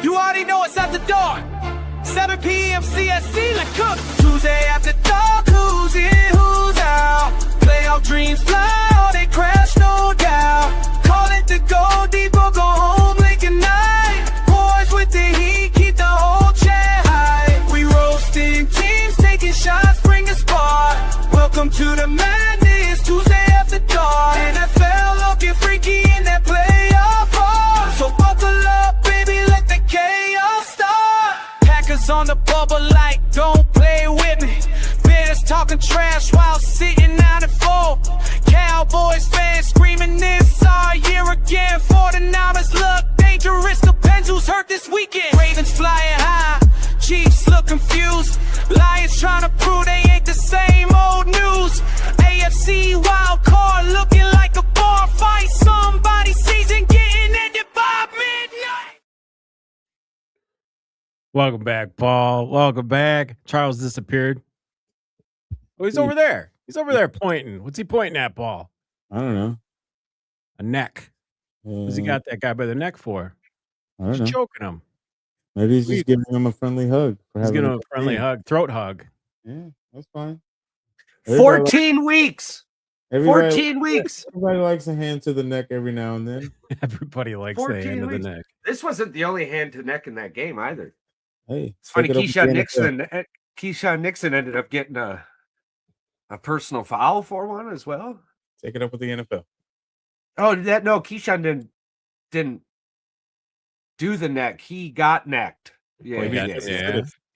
You already know it's at the door. 7 PM CST, like cook. Tuesday after dark, who's in, who's out? Playoff dreams fly, or they crash, no doubt. Call it the go deep or go home, late at night. Boys with the heat, keep the whole chat high. We roasting teams, taking shots, bring a spark. Welcome to the madness, Tuesday after dark. NFL looking freaky in that playoff ball. So buckle up, baby, let the chaos start. Packers on the bubble like, don't play with me. Bears talking trash while sitting out at 4. Cowboys fans screaming this our year again. 49ers look dangerous, depends who's hurt this weekend. Ravens flying high, Chiefs look confused. Lions trying to prove they ain't the same old news. AFC wild card looking like a bar fight. Somebody's season getting ended by midnight. Welcome back, Paul. Welcome back. Charles disappeared. Oh, he's over there. He's over there pointing. What's he pointing at, Paul? I don't know. A neck. What's he got that guy by the neck for? I don't He's know. choking him. Maybe he's just giving him a friendly hug. He's giving him a friendly hug, throat hug. Yeah, that's fine. 14 weeks. 14 weeks. Everybody likes a hand to the neck every now and then. Everybody likes the hand to the neck. This wasn't the only hand to neck in that game either. Hey, It's funny. Keyshawn Nixon ended up getting a personal foul for one as well. Take it up with the NFL. Oh, no, Keyshawn didn't do the neck. He got necked. Yeah,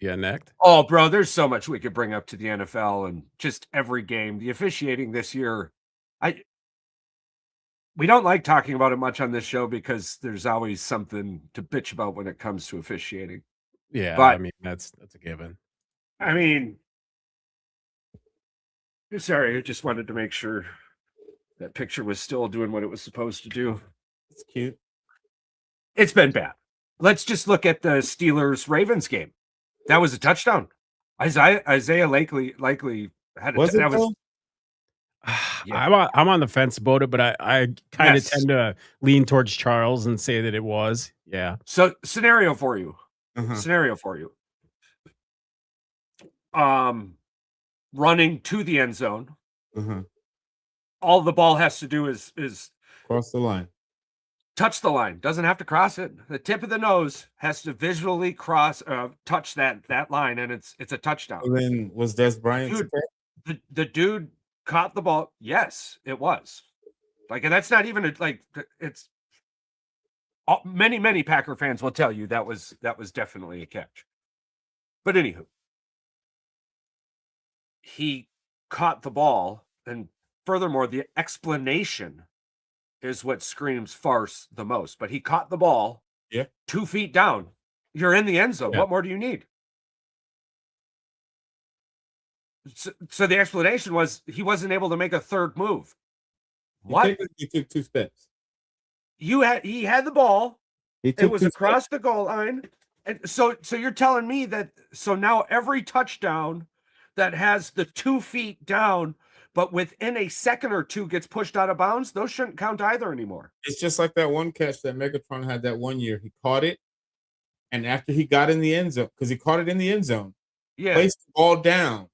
Yeah, necked. Oh, bro, there's so much we could bring up to the NFL and just every game. The officiating this year, we don't like talking about it much on this show because there's always something to bitch about when it comes to officiating. Yeah, but I mean that's a given. I mean, sorry, I just wanted to make sure that picture was still doing what it was supposed to do. It's cute. It's been bad. Let's just look at the Steelers-Ravens game. That was a touchdown. Isaiah likely had a touchdown. Yeah. I'm on the fence about it, but I kind of tend to lean towards Charles and say that it was. Yeah. So scenario for you. Running to the end zone. All the ball has to do is cross the line. Touch the line. Doesn't have to cross it. The tip of the nose has to visually touch that line, and it's a touchdown. And then was Des Bryant's the dude caught the ball? Yes, it was. Like, and that's not even it's many Packer fans will tell you that was definitely a catch. But anywho, he caught the ball, and furthermore, the explanation is what screams farce the most. But he caught the ball 2 feet down. You're in the end zone. Yeah. What more do you need? So the explanation was he wasn't able to make a third move. What? He took 2 steps. He had the ball. It was across the goal line. And so you're telling me that now every touchdown that has the 2 feet down, but within a second or two gets pushed out of bounds, those shouldn't count either anymore. It's just like that one catch that Megatron had that one year. He caught it, and after he got in the end zone, because he caught it in the end zone, placed the ball down,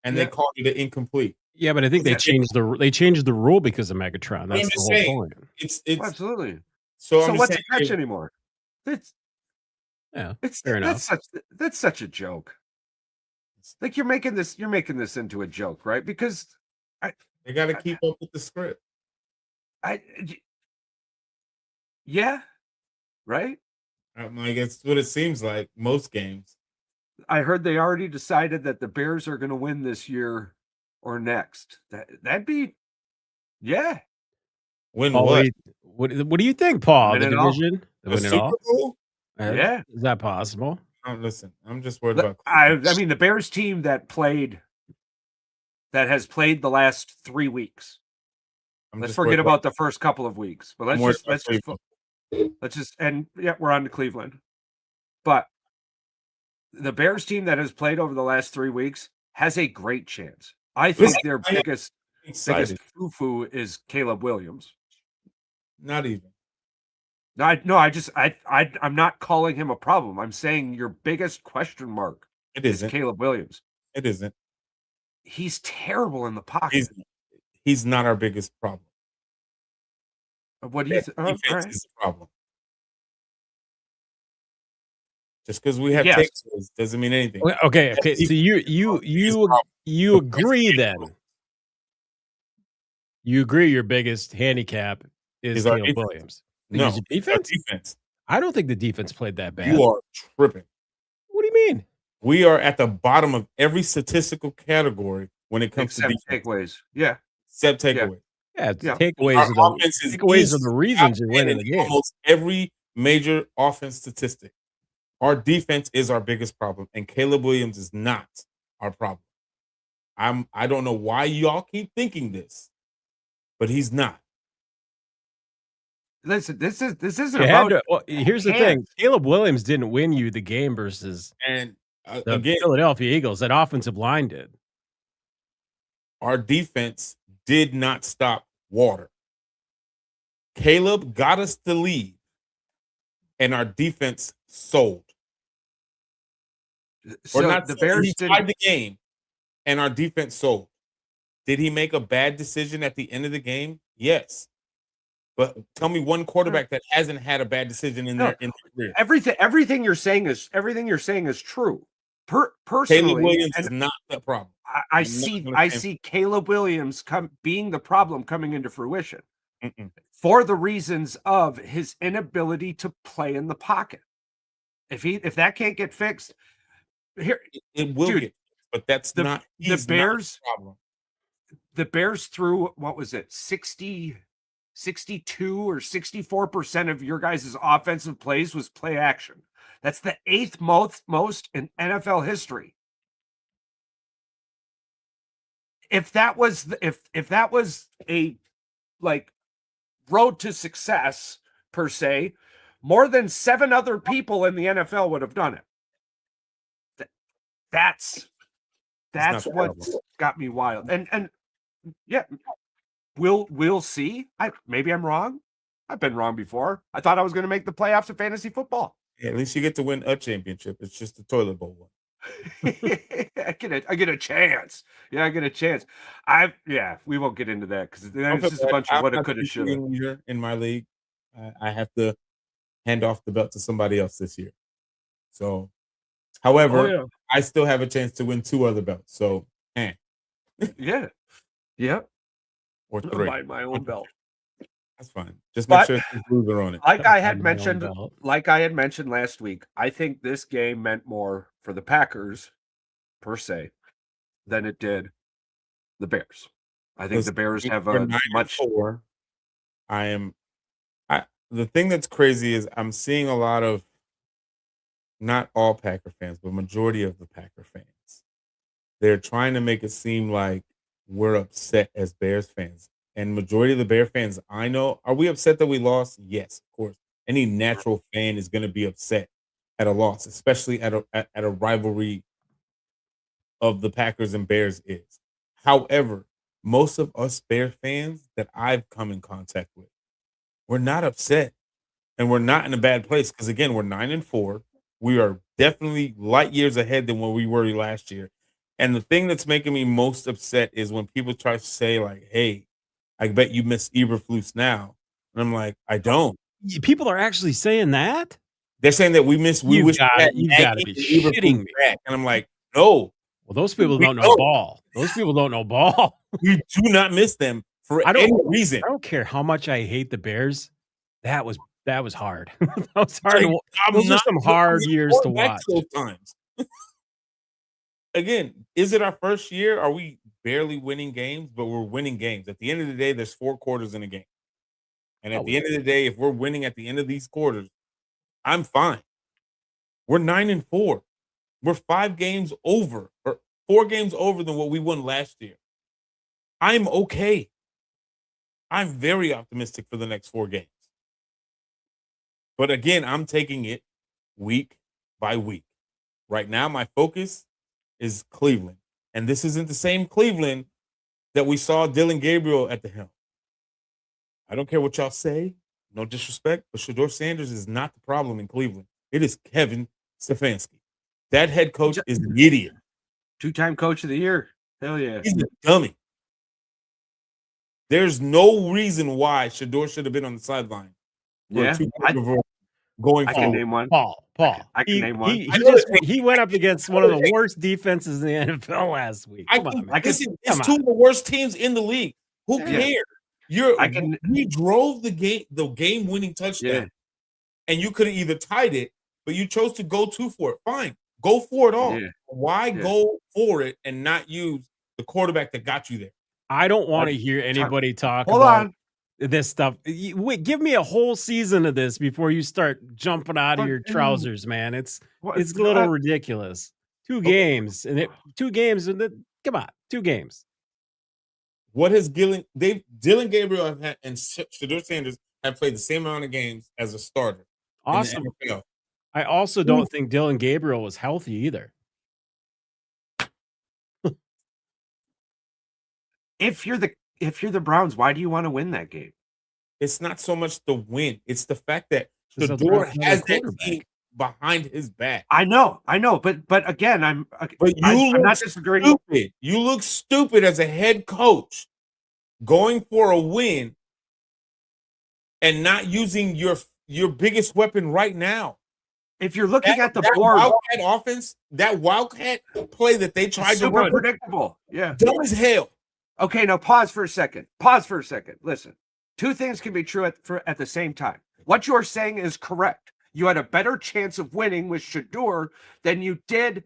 and they called it an incomplete. Yeah, but I think they changed the rule because of Megatron. That's the whole point. It's absolutely. So what's a catch anymore? It's fair enough. That's such a joke. Like you're making this into a joke, right? Because they got to keep up with the script. Yeah, right. I guess what it seems like most games. I heard they already decided that the Bears are going to win this year or next. That'd be, yeah. Win Paul, what? What do you think, Paul? Win the division? The Super Bowl? Yeah. Is that possible? Listen, I'm just worried about. I mean, the Bears team that has played the last 3 weeks. Let's forget about the first couple of weeks, but let's just we're on to Cleveland. But the Bears team that has played over the last 3 weeks has a great chance. I think their biggest foo-foo is Caleb Williams. Not even. I'm not calling him a problem. I'm saying your biggest question mark is Caleb Williams. It isn't. He's terrible in the pocket. He's not our biggest problem. What he's defense is the problem. Just because we have Texas doesn't mean anything. Okay. So you agree then? You agree your biggest handicap is Caleb Williams? No, defense. I don't think the defense played that bad. You are tripping. What do you mean? We are at the bottom of every statistical category when it comes to takeaways. Yeah, except takeaways. Yeah, takeaways are the reasons you're winning the game. Almost every major offense statistic. Our defense is our biggest problem, and Caleb Williams is not our problem. I don't know why y'all keep thinking this, but he's not. Listen, this isn't about. Here's the thing: Caleb Williams didn't win you the game versus the Philadelphia Eagles. That offensive line did. Our defense did not stop water. Caleb got us the lead, and our defense sold. So the Bears tied the game, and our defense sold. Did he make a bad decision at the end of the game? Yes. But tell me one quarterback that hasn't had a bad decision in their career. Everything you're saying is true. Personally, Caleb Williams is not the problem. I see Caleb Williams being the problem coming into fruition for the reasons of his inability to play in the pocket. If that can't get fixed, it will get fixed, but that's not the Bears. Not the problem. The Bears threw, what was it, 62 or 64% of your guys' offensive plays was play action. That's the 8th most in NFL history. If that was a like road to success per se, more than 7 other people in the NFL would have done it. That's what's got me wild. And yeah, we'll see. Maybe I'm wrong. I've been wrong before. I thought I was going to make the playoffs of fantasy football. Yeah, at least you get to win a championship. It's just the toilet bowl one. I get a chance. Yeah, I get a chance. We won't get into that because it's just a bunch of what it could have, should have. In my league, I have to hand off the belt to somebody else this year. So, however, I still have a chance to win 2 other belts. So, yeah, or 3. Buy my own belt. That's fine. Just make sure it's loser on it. Like I had mentioned last week, I think this game meant more for the Packers per se than it did the Bears. I think the Bears have a much. The thing that's crazy is I'm seeing a lot of, not all Packer fans, but majority of the Packer fans. They're trying to make it seem like we're upset as Bears fans. And majority of the Bear fans I know, are we upset that we lost? Yes, of course. Any natural fan is going to be upset at a loss, especially at a rivalry of the Packers and Bears is. However, most of us Bear fans that I've come in contact with, we're not upset, and we're not in a bad place because, again, we're 9-4. We are definitely light years ahead than where we were last year. And the thing that's making me most upset is when people try to say, like, hey, I bet you miss Eberflus now. And I'm like, I don't. People are actually saying that? They're saying that we wish you gotta be shitting me. Back. And I'm like, no. Well, those people don't know ball. Those people don't know ball. We do not miss them for any reason. I don't care how much I hate the Bears. That was hard. That was hard. Those are some hard years to watch. Times. Again, is it our first year? Are we barely winning games? But we're winning games. At the end of the day, there's 4 quarters in a game. And at the end of the day, if we're winning at the end of these quarters, I'm fine. We're 9-4. We're 5 games over, or 4 games over than what we won last year. I'm okay. I'm very optimistic for the next 4 games. But again, I'm taking it week by week. Right now, my focus is Cleveland. And this isn't the same Cleveland that we saw Dylan Gabriel at the helm. I don't care what y'all say. no disrespect, but Shedeur Sanders is not the problem in Cleveland. It is Kevin Stefanski. That head coach is an idiot. 2-time coach of the year. Hell yeah. He's a dummy. There's no reason why Shedeur should have been on the sideline. Yeah. Going I can name one. Paul. I can name one. He went up against one of the worst defenses in the NFL last week. Come on, man. It's two of the worst teams in the league. Who cares? We drove the game-winning touchdown, and you could have either tied it, but you chose to go for it. Fine, go for it all. Yeah. Why go for it and not use the quarterback that got you there? I don't want to hear anybody talk about this stuff. Wait, give me a whole season of this before you start jumping out of your trousers, man. It's a little ridiculous. 2 games and 2 games and come on, 2 games. What has Dillon Gabriel and Shedeur Sanders have played the same amount of games as a starter? Awesome. I also don't think Dillon Gabriel was healthy either. If you're the Browns, why do you want to win that game? It's not so much the win; it's the fact that Shedeur has that team behind his back. I know, but again, I'm not disagreeing. Stupid. You look stupid as a head coach going for a win and not using your biggest weapon right now. If you're looking at the board, Wildcat offense, that Wildcat play that they tried to run, predictable, dumb as hell. Okay, now pause for a second. Listen, 2 things can be true at the same time. What you're saying is correct. You had a better chance of winning with Shedeur than you did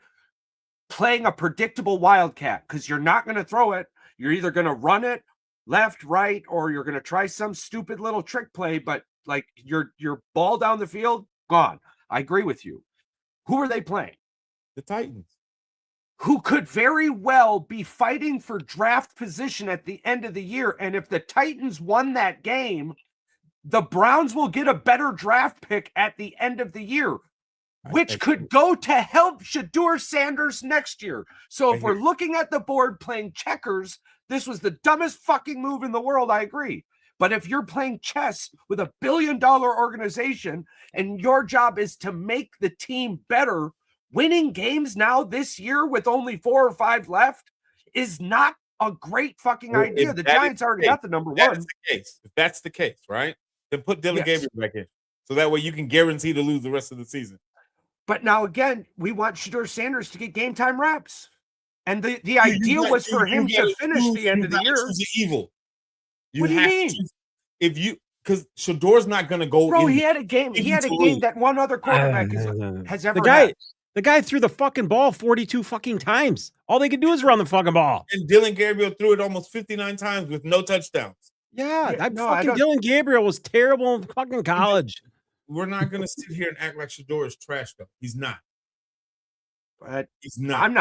playing a predictable Wildcat, because you're not going to throw it. You're either going to run it left, right, or you're going to try some stupid little trick play, but like your ball down the field, gone. I agree with you. Who are they playing? The Titans. Who could very well be fighting for draft position at the end of the year. And if the Titans won that game, the Browns will get a better draft pick at the end of the year, which could go to help Shedeur Sanders next year. So if we're looking at the board playing checkers, this was the dumbest fucking move in the world. I agree. But if you're playing chess with $1 billion organization and your job is to make the team better, winning games now this year with only 4 or 5 left is not a great fucking idea. The Giants already got the number 1. If that's the case, right? Then put Dillon Gabriel back in. So that way you can guarantee to lose the rest of the season. But now again, we want Shedeur Sanders to get game time reps. And the idea was for him to finish the end of the year. Evil. What do you mean? Because Shedeur's not going to go. Bro, he had a game. He had a game that one other quarterback has ever had. The guy threw the fucking ball 42 fucking times. All they could do is run the fucking ball. And Dillon Gabriel threw it almost 59 times with no touchdowns. Yeah, Dillon Gabriel was terrible in fucking college. We're not going to sit here and act like Shedeur is trash, though. He's not. But he's not. I'm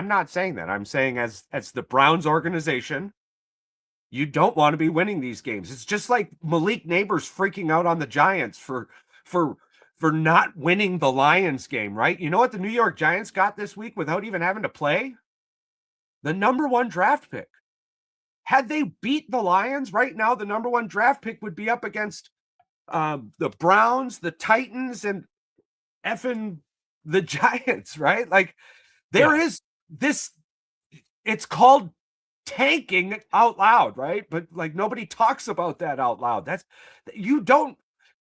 not saying that. I'm saying as the Browns organization, you don't want to be winning these games. It's just like Malik Neighbors freaking out on the Giants for not winning the Lions game, right? You know what the New York Giants got this week without even having to play? The number 1 draft pick. Had they beat the Lions right now, the number 1 draft pick would be up against the Browns, the Titans, and effing the Giants, right? Like there is this, it's called tanking out loud, right? But like nobody talks about that out loud.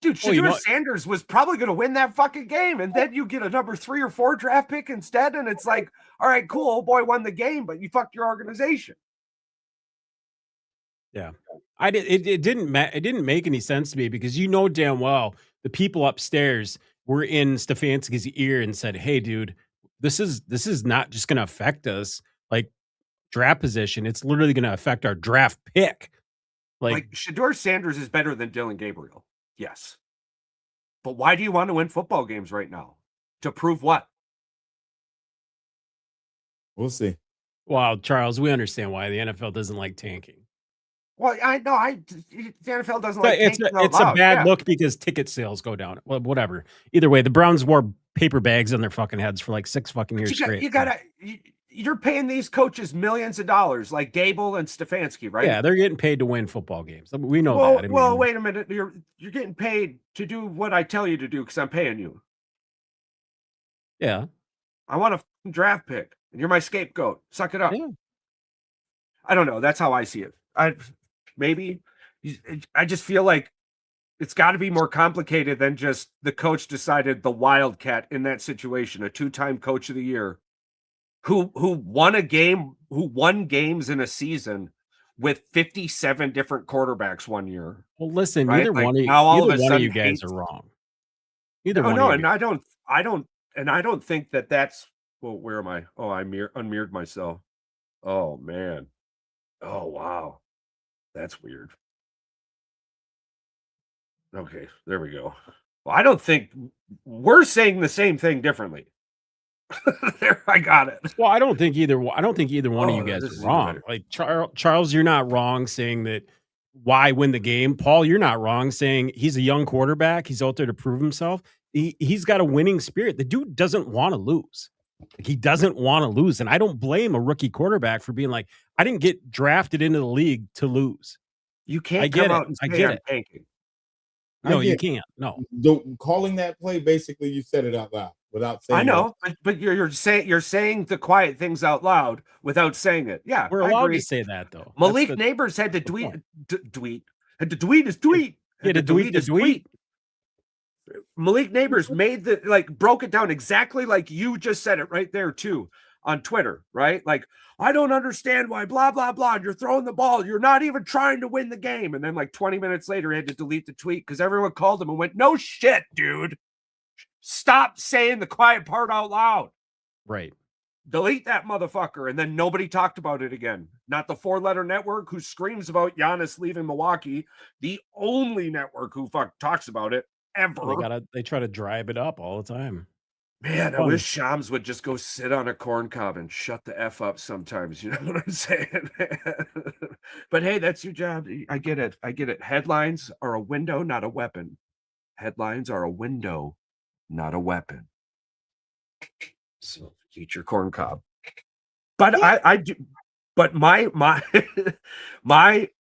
Dude, Shedeur Sanders was probably going to win that fucking game, and then you get a number 3 or 4 draft pick instead, and it's like, all right, cool, old boy won the game, but you fucked your organization. Yeah, it didn't make any sense to me because you know damn well the people upstairs were in Stefanski's ear and said, "Hey, dude, this is not just going to affect us like draft position; it's literally going to affect our draft pick." Like Shedeur Sanders is better than Dillon Gabriel. Yes. But why do you want to win football games right now? To prove what? We'll see. Well, Charles, we understand why the NFL doesn't like tanking. Well, I know the NFL doesn't like tanking. It's a bad look because ticket sales go down. Well, whatever. Either way, the Browns wore paper bags on their fucking heads for like 6 fucking years straight. you're paying these coaches millions of dollars, like Gable and Stefanski, right? Yeah, they're getting paid to win football games. We know well, that. I mean, well, wait a minute. You're getting paid to do what I tell you to do because I'm paying you. Yeah. I want a draft pick, and you're my scapegoat. Suck it up. Yeah. I don't know. That's how I see it. I just feel like it's got to be more complicated than just the coach decided the Wildcat in that situation, a 2-time coach of the year, who won games in a season with 57 different quarterbacks one year. Well, listen, right? neither Like, one of you, now all either of a one of sudden you guys hates- are wrong. Either Oh one no, of and you. I don't think that's well, where am I? Oh, I unmirrored myself. Oh man. Oh wow. That's weird. Okay, there we go. Well, I don't think we're saying the same thing differently. There, I got it. Well, I don't think either one of you guys this is are even wrong. better. Like Charles, you're not wrong saying that why win the game. Paul, you're not wrong saying he's a young quarterback. He's out there to prove himself. He's got a winning spirit. The dude doesn't want to lose. Like, he doesn't want to lose. And I don't blame a rookie quarterback for being like, I didn't get drafted into the league to lose. You can't I get come it. out and I say get I'm it. tanking. No, you get- can't. No. Calling that play, basically, you said it out loud without saying. I know, but you're saying the quiet things out loud without saying it. Yeah, We're I allowed agree. to say that though. Malik That's the- Neighbors had to the point. had to tweet his tweet. Yeah, Had to delete his the tweet. Malik Neighbors made broke it down exactly like you just said it right there too on Twitter, right? Like, I don't understand why blah blah blah. You're throwing the ball. You're not even trying to win the game. And then like 20 minutes later, he had to delete the tweet because everyone called him and went, "No shit, dude. Stop saying the quiet part out loud. Right. Delete that motherfucker." And then nobody talked about it again. Not the 4-letter network who screams about Giannis leaving Milwaukee. The only network who talks about it ever. They try to drive it up all the time. Man, I Fun. wish Shams would just go sit on a corn cob and shut the F up sometimes. You know what I'm saying? But hey, that's your job. I get it. I get it. Headlines are a window, not a weapon. Headlines are a window, not a weapon. So eat your corn cob. But I do. But my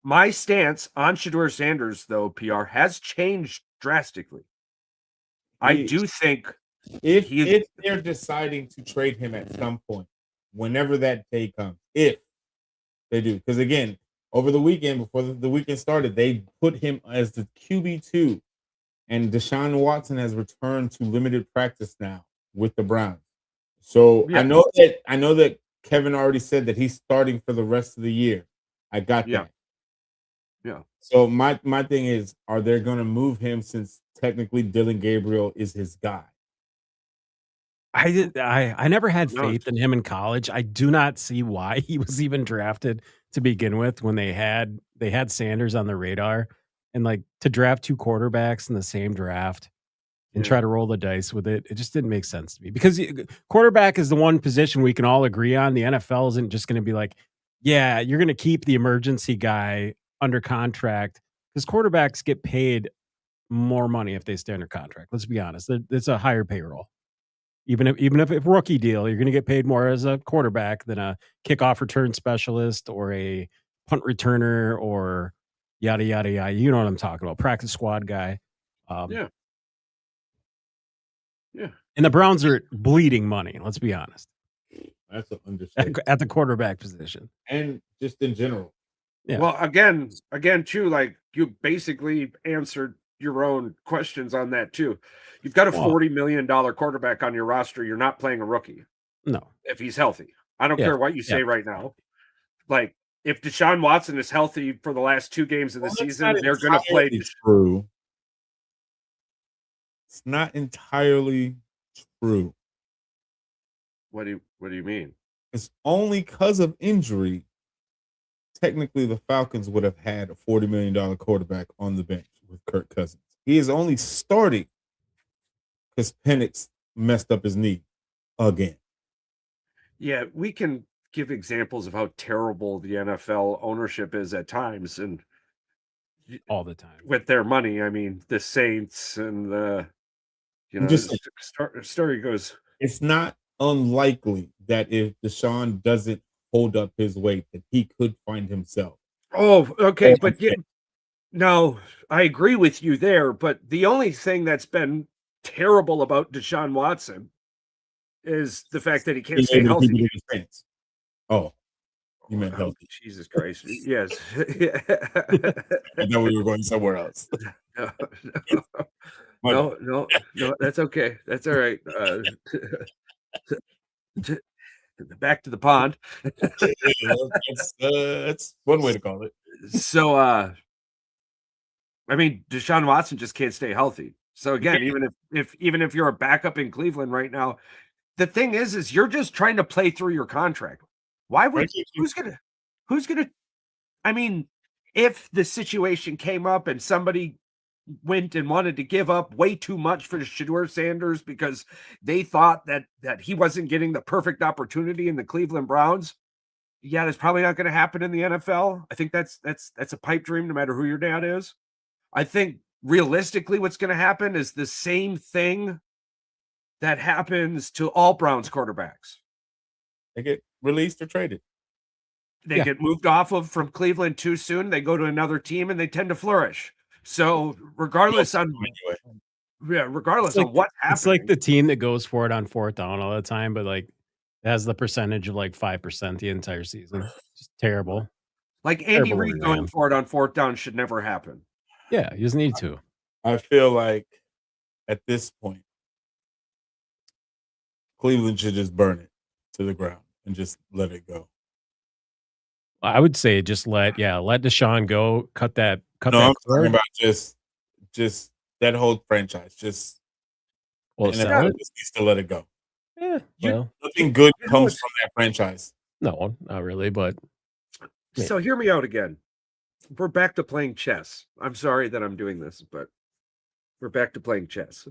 my stance on Shedeur Sanders, though, PR, has changed drastically. I do think if they're deciding to trade him at some point, whenever that day comes, if they do, because again, over the weekend, before the weekend started, they put him as the QB2, and Deshaun Watson has returned to limited practice now with the Browns. So Yeah. I know that Kevin already said that he's starting for the rest of the year. I got that. Yeah. So my thing is, are they going to move him since technically Dylan Gabriel is his guy? I never had No. faith in him in college. I do not see why he was even drafted to begin with when they had Sanders on the radar, and like to draft 2 quarterbacks in the same draft and try to roll the dice with it. It just didn't make sense to me because quarterback is the one position we can all agree on. The NFL isn't just going to be like, yeah, you're going to keep the emergency guy under contract because quarterbacks get paid more money if they stay under contract. Let's be honest. It's a higher payroll. Even if rookie deal, you're going to get paid more as a quarterback than a kickoff return specialist or a punt returner or yada, yada, yada. You know what I'm talking about. Practice squad guy. Yeah. And the Browns are bleeding money. Let's be honest. That's an understatement. At the quarterback position. And just in general. Yeah. Well, again, too, like you basically answered your own questions on that too. You've got a $40 million quarterback on your roster. You're not playing a rookie. No. If he's healthy. I don't care what you say right now. Like, if Deshaun Watson is healthy for the last 2 games of the season, they're going to play. True. It's not entirely true. What do you mean? It's only because of injury. Technically, the Falcons would have had a $40 million quarterback on the bench with Kirk Cousins. He is only starting because Penix messed up his knee again. Yeah, we can give examples of how terrible the NFL ownership is at times, and all the time with their money. I mean, the Saints and the story goes. It's not unlikely that if Deshaun doesn't hold up his weight, that he could find himself. Oh, okay, but no, I agree with you there. But the only thing that's been terrible about Deshaun Watson is the fact that he can't stay healthy. Oh, you meant healthy. Jesus Christ. Yes. I know we were going somewhere else. No, that's okay. That's all right. Back to the pond. That's one way to call it. So, I mean, Deshaun Watson just can't stay healthy. So again, even if you're a backup in Cleveland right now, the thing is you're just trying to play through your contract. Why would who's gonna I mean, if the situation came up and somebody went and wanted to give up way too much for Shedeur Sanders because they thought that he wasn't getting the perfect opportunity in the Cleveland Browns, yeah, that's probably not going to happen in the NFL. I think that's a pipe dream, no matter who your dad is. I think realistically, what's going to happen is the same thing that happens to all Browns quarterbacks. They get released or traded. They get moved off of from Cleveland too soon. They go to another team and they tend to flourish. So regardless on what happens, it's like the team that goes for it on fourth down all the time, but like has the percentage of like 5% the entire season. Just terrible. Like Andy Reid going for it on fourth down should never happen. Yeah, he doesn't need to. I feel like at this point, Cleveland should just burn it to the ground and just let it go. I would say just let Deshaun go. Cut that. I'm talking about just that whole franchise. Just sell it. Just needs to let it go. Yeah, nothing good comes from that franchise. No, not really. But so hear me out again. We're back to playing chess. I'm sorry that I'm doing this, but we're back to playing chess.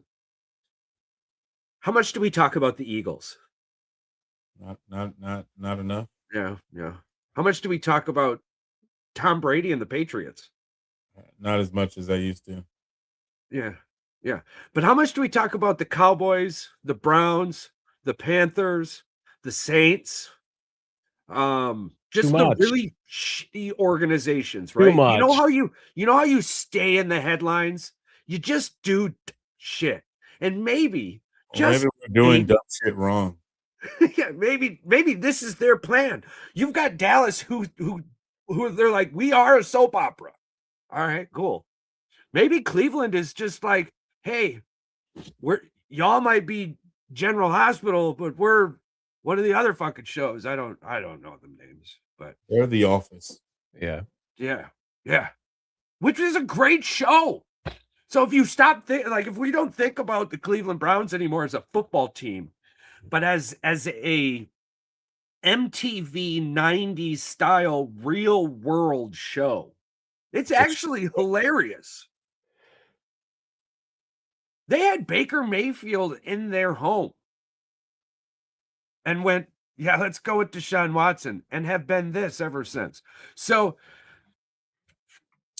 How much do we talk about the Eagles? Not enough. Yeah. How much do we talk about Tom Brady and the Patriots? Not as much as I used to. Yeah. But how much do we talk about the Cowboys, the Browns, the Panthers, the Saints? Just the really shitty organizations, right? You know how you stay in the headlines? You just do shit. And maybe we're doing dumb shit wrong. Yeah, maybe this is their plan. You've got Dallas who they're like, we are a soap opera. All right, cool. Maybe Cleveland is just like, hey, y'all might be General Hospital, but we're one of the other fucking shows. I don't know them names, but they're The Office. Yeah. Which is a great show. So if you stop if we don't think about the Cleveland Browns anymore as a football team, but as a MTV 90s style real world show, it's actually hilarious. They had Baker Mayfield in their home and went, yeah, let's go with Deshaun Watson, and have been this ever since. So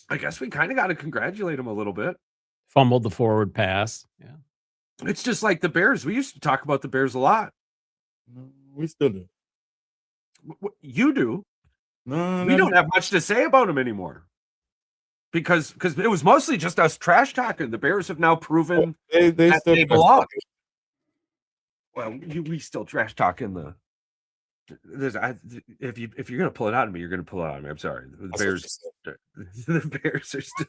I guess we kind of got to congratulate him a little bit. Fumbled the forward pass. Yeah. It's just like the Bears. We used to talk about the Bears a lot. We still do. You do. No, we don't have much to say about them anymore. Because it was mostly just us trash talking. The Bears have now proven that they belong. Well, we still trash talk in the. If you're gonna pull it out of me, you're gonna pull it out of me. I'm sorry. The Bears are still.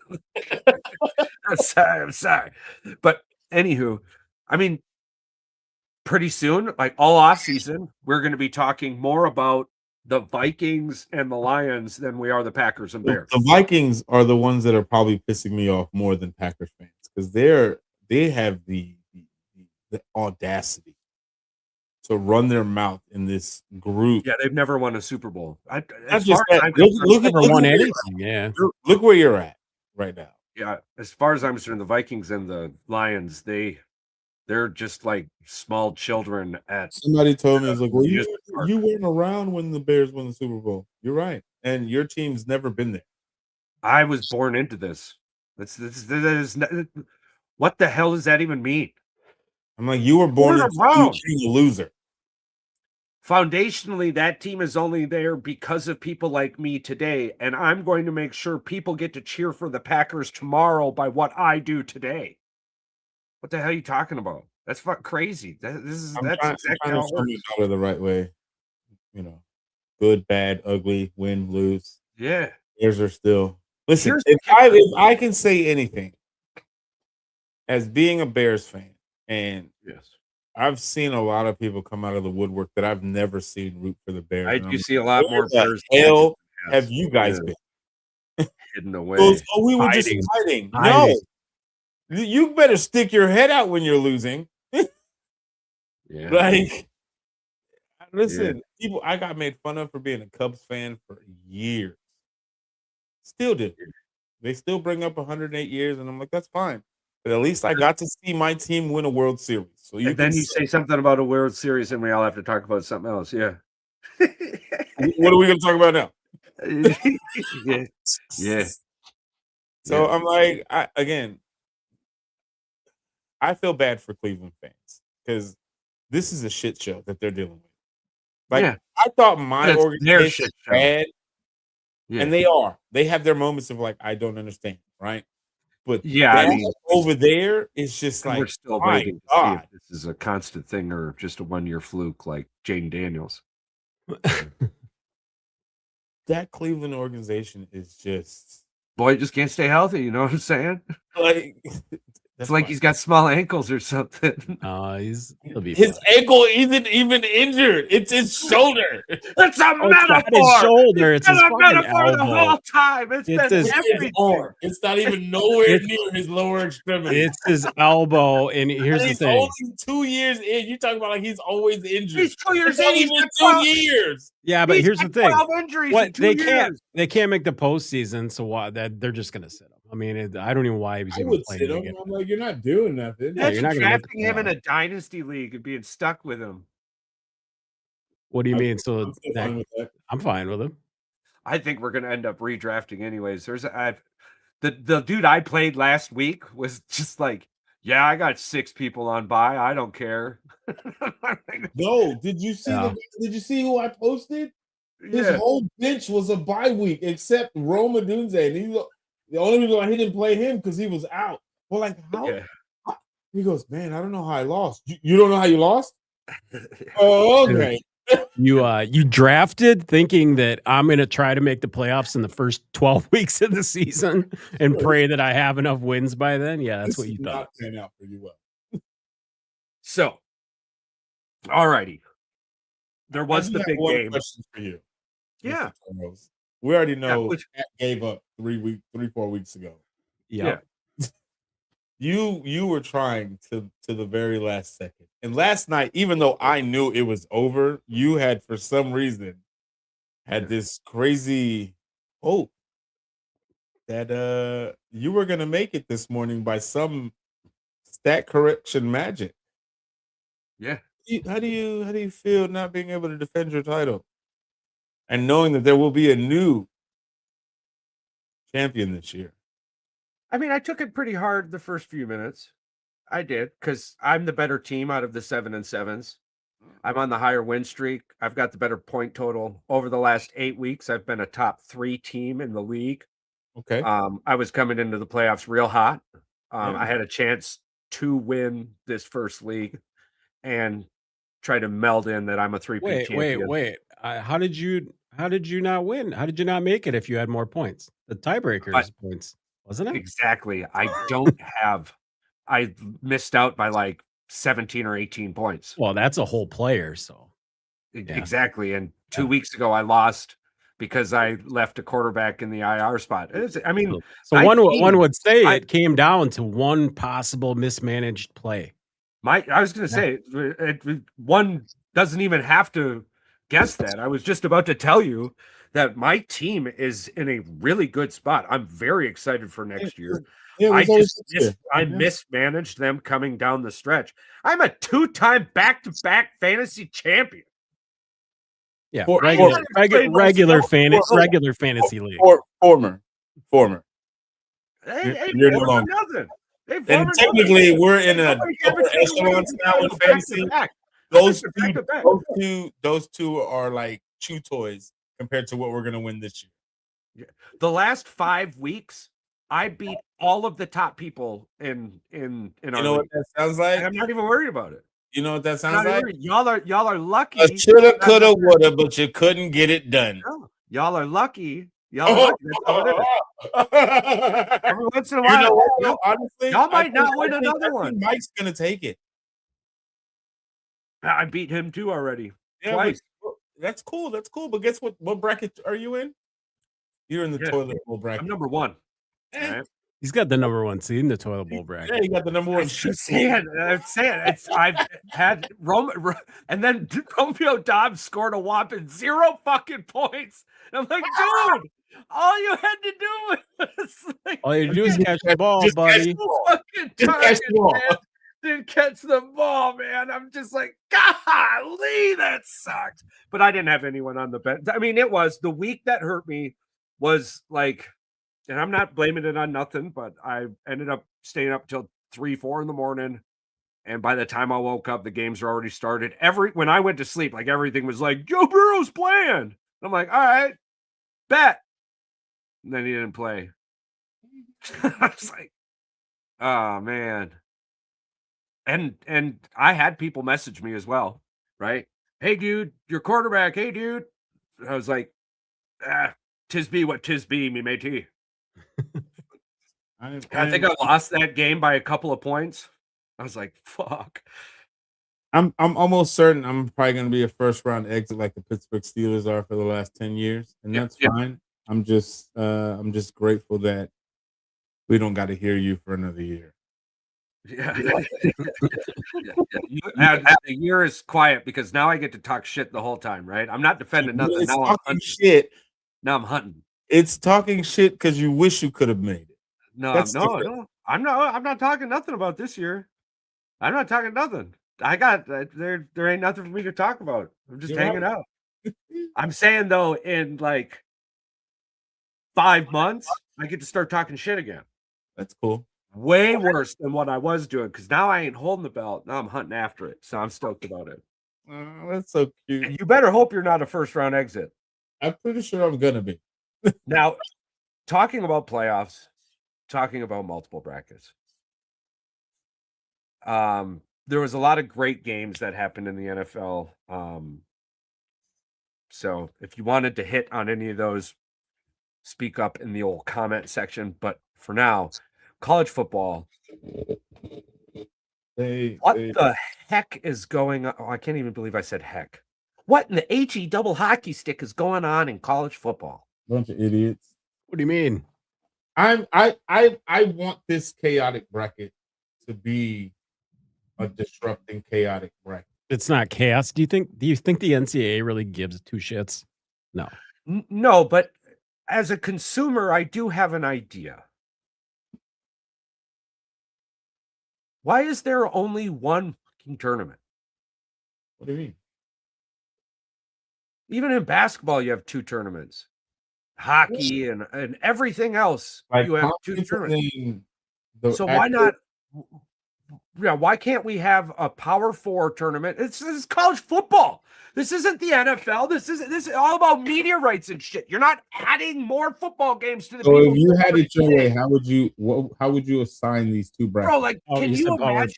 I'm sorry. But anywho, I mean, pretty soon, like all off season, we're going to be talking more about the Vikings and the Lions than we are the Packers and Bears. The Vikings are the ones that are probably pissing me off more than Packers fans because they have the audacity to run their mouth in this group. Yeah, they've never won a Super Bowl. Look where you're at right now. Yeah, as far as I'm concerned, the Vikings and the Lions, they're just like small children at. Somebody told me, I was like, well, you weren't around when the Bears won the Super Bowl. You're right. And your team's never been there. I was born into this. This is what the hell does that even mean? I'm like, you were born into being a loser. foundationally, that team is only there because of people like me today, and I'm going to make sure people get to cheer for the Packers tomorrow by what I do today. What the hell are you talking about? That's fucking crazy. That's exactly how it works. $1 the right way. You know, good, bad, ugly, win, lose. Yeah. Bears are still. Listen, if I can say anything as being a Bears fan, and yes, I've seen a lot of people come out of the woodwork that I've never seen root for the Bears. I do see a lot more Bears. Hell, have you guys been hidden away? Oh, we were just hiding. No, you better stick your head out when you're losing. Yeah. Like, listen, people. I got made fun of for being a Cubs fan for years. Still do. They still bring up 108 years, and I'm like, that's fine. But at least I got to see my team win a World Series. So then you say something about a World Series, and we all have to talk about something else. Yeah. What are we going to talk about now? Yeah. So I'm like, I feel bad for Cleveland fans because this is a shit show that they're dealing with. Like, I thought my organization was bad, and they are. They have their moments of like, I don't understand, right? But I mean, over there, it's just like, we're still waiting to see if this is a constant thing or just a one-year fluke like Jaden Daniels. That Cleveland organization is just... Boy, just can't stay healthy, you know what I'm saying? Like... It's like he's got small ankles or something. He'll be his ankle isn't even injured. It's his shoulder. It's a metaphor. It's not his shoulder. It's his a fucking metaphor elbow. the whole time. It's It's not even nowhere near his lower extremity. It's his elbow. And here's the thing. Only 2 years in. You talking about like he's always injured. He's 2 years in. He's been 2 years. Yeah, but here's the thing. 12 injuries what in 2 years. They can't make the postseason, so why they're just gonna sit him. I mean, I don't even know why he was even playing. I'm like, you're not doing nothing. Yeah, you're not drafting him in a dynasty league and being stuck with him. What do you mean? So I'm fine with him. I think we're gonna end up redrafting anyways. The dude I played last week was just like, yeah, I got 6 people on bye. I don't care. No, did you see who I posted? His whole bench was a bye week except Rome Odunze. And the only reason why he didn't play him because he was out. Well, like, how? Yeah. He goes, man, I don't know how I lost. You don't know how you lost? Oh, okay. You drafted thinking that I'm going to try to make the playoffs in the first 12 weeks of the season and pray that I have enough wins by then. Yeah, that's what you thought. Not pan out pretty well. So, all righty. There was the big game. Question for you. Yeah. We already know Pat gave up 4 weeks ago. Yeah. You were trying to the very last second. And last night, even though I knew it was over, you had for some reason had this crazy hope that you were gonna make it this morning by some stat correction magic. Yeah. How do you feel not being able to defend your title? And knowing that there will be a new champion this year. I mean, I took it pretty hard the first few minutes. I did, because I'm the better team out of the 7-7s. I'm on the higher win streak. I've got the better point total. Over the last 8 weeks, I've been a top 3 team in the league. Okay. I was coming into the playoffs real hot. I had a chance to win this first league and try to meld in that I'm a 3-peat champion. Wait. How did you not win? How did you not make it if you had more points? The tiebreaker is points, wasn't it? Exactly. I missed out by like 17 or 18 points. Well, that's a whole player, so. Yeah. Exactly. And 2 weeks ago, I lost because I left a quarterback in the IR spot. So one would say it came down to one possible mismanaged play. I was going to say, one doesn't even have to guess that. I was just about to tell you that my team is in a really good spot. I'm very excited for next year. I mismanaged them coming down the stretch. I'm a 2-time back-to-back fantasy champion. Yeah, regular fantasy league. Former. You're no longer. And technically, we're in a upper echelon now in fantasy. those two are like chew toys compared to what we're gonna win this year. Yeah. The last 5 weeks, I beat all of the top people in our You know what that sounds like? I'm not even worried about it. You know what that sounds like? Y'all are lucky. Shoulda, coulda, woulda, but you couldn't get it done. No, y'all are lucky. Y'all are lucky. That's how it is. Every once in a while, honestly, y'all might not win another one. Mike's gonna take it. I beat him too already. Yeah, twice. That's cool. That's cool. But guess what? What bracket are you in? You're in the toilet bowl bracket. I'm number 1. Right? He's got the number 1 seed in the toilet bowl bracket. Yeah, he got the number 1 seed. I'm saying I've had and then Romeo Dobbs scored a whopping 0 fucking points. And I'm like, dude, all you had to do was like, all you do is catch the ball, buddy. Didn't catch the ball, man. I'm just like, golly, that sucks. But I didn't have anyone on the bench. I mean, it was the week that hurt me was like, and I'm not blaming it on nothing, but I ended up staying up till 3-4 in the morning. And by the time I woke up, the games were already started. When I went to sleep, like everything was like, Joe Burrow's playing. I'm like, all right, bet. And then he didn't play. I was like, oh man. And I had people message me as well, right? Hey, dude, your quarterback. Hey, dude. I was like, tis be what tis be, me matey. I think I lost that game by a couple of points. I was like, fuck. I'm almost certain I'm probably going to be a first round exit like the Pittsburgh Steelers are for the last 10 years, and that's fine. I'm just grateful that we don't got to hear you for another year. Yeah. The year is quiet because now I get to talk shit the whole time, right? I'm not defending nothing. Now I'm hunting shit. Now I'm hunting. It's talking shit because you wish you could have made it. No, I'm not talking nothing about this year. I'm not talking nothing. I got there ain't nothing for me to talk about. I'm just hanging out. I'm saying though, in like 5 months, I get to start talking shit again. That's cool. Way worse than what I was doing because now I ain't holding the belt. Now I'm hunting after it. So I'm stoked about it. That's so cute. And you better hope you're not a first round exit. I'm pretty sure I'm gonna be. Now, talking about playoffs, talking about multiple brackets. There was a lot of great games that happened in the NFL. So if you wanted to hit on any of those, speak up in the old comment section. But for now, college football. What the heck is going on? Oh, I can't even believe I said heck. What in the HE double hockey stick is going on in college football? Bunch of idiots. What do you mean? I want this chaotic bracket to be a disrupting chaotic bracket. It's not chaos. Do you think the NCAA really gives two shits? No. No, but as a consumer, I do have an idea. Why is there only one fucking tournament? What do you mean? Even in basketball, you have two tournaments. Hockey and everything else, like you have two tournaments. So why not? Yeah, why can't we have a Power 4 tournament? This is college football. This isn't the NFL. This is all about media rights and shit. You're not adding more football games to the. So if you had it your way, how would you assign these two brackets? Bro, like, can you imagine?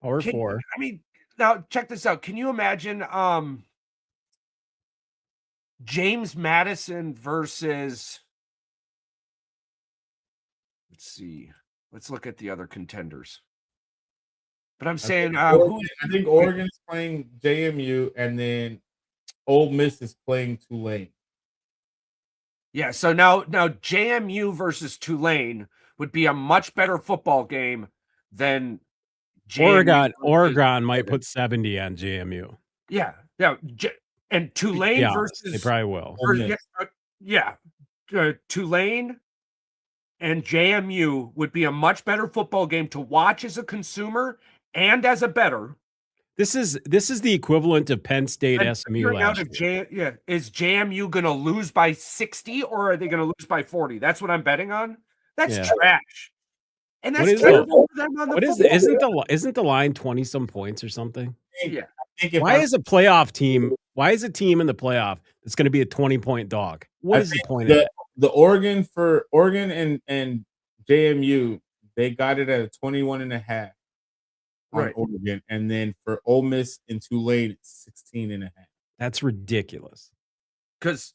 Power 4. I mean, now check this out. Can you imagine James Madison versus? Let's see. Let's look at the other contenders. But I'm saying, I think Oregon is playing JMU, and then Ole Miss is playing Tulane. Yeah, so now JMU versus Tulane would be a much better football game than JMU. Oregon might put 70 on JMU. Yeah, and Tulane versus they probably will. Tulane and JMU would be a much better football game to watch as a consumer and as a bettor. This is the equivalent of Penn State SMU last year. Is JMU going to lose by 60 or are they going to lose by 40? That's what I'm betting on. That's trash. And What that's is the terrible for them on the what is football isn't the line 20 some points or something? field. Yeah. I think if Why I'm, is a playoff team? Why is a team in the playoff that's going to be a 20-point dog? What I is the think point of that? the Oregon and JMU, they got it at a 21.5 on Right. Oregon, and then for Ole Miss and Tulane, it's 16.5. That's ridiculous. Because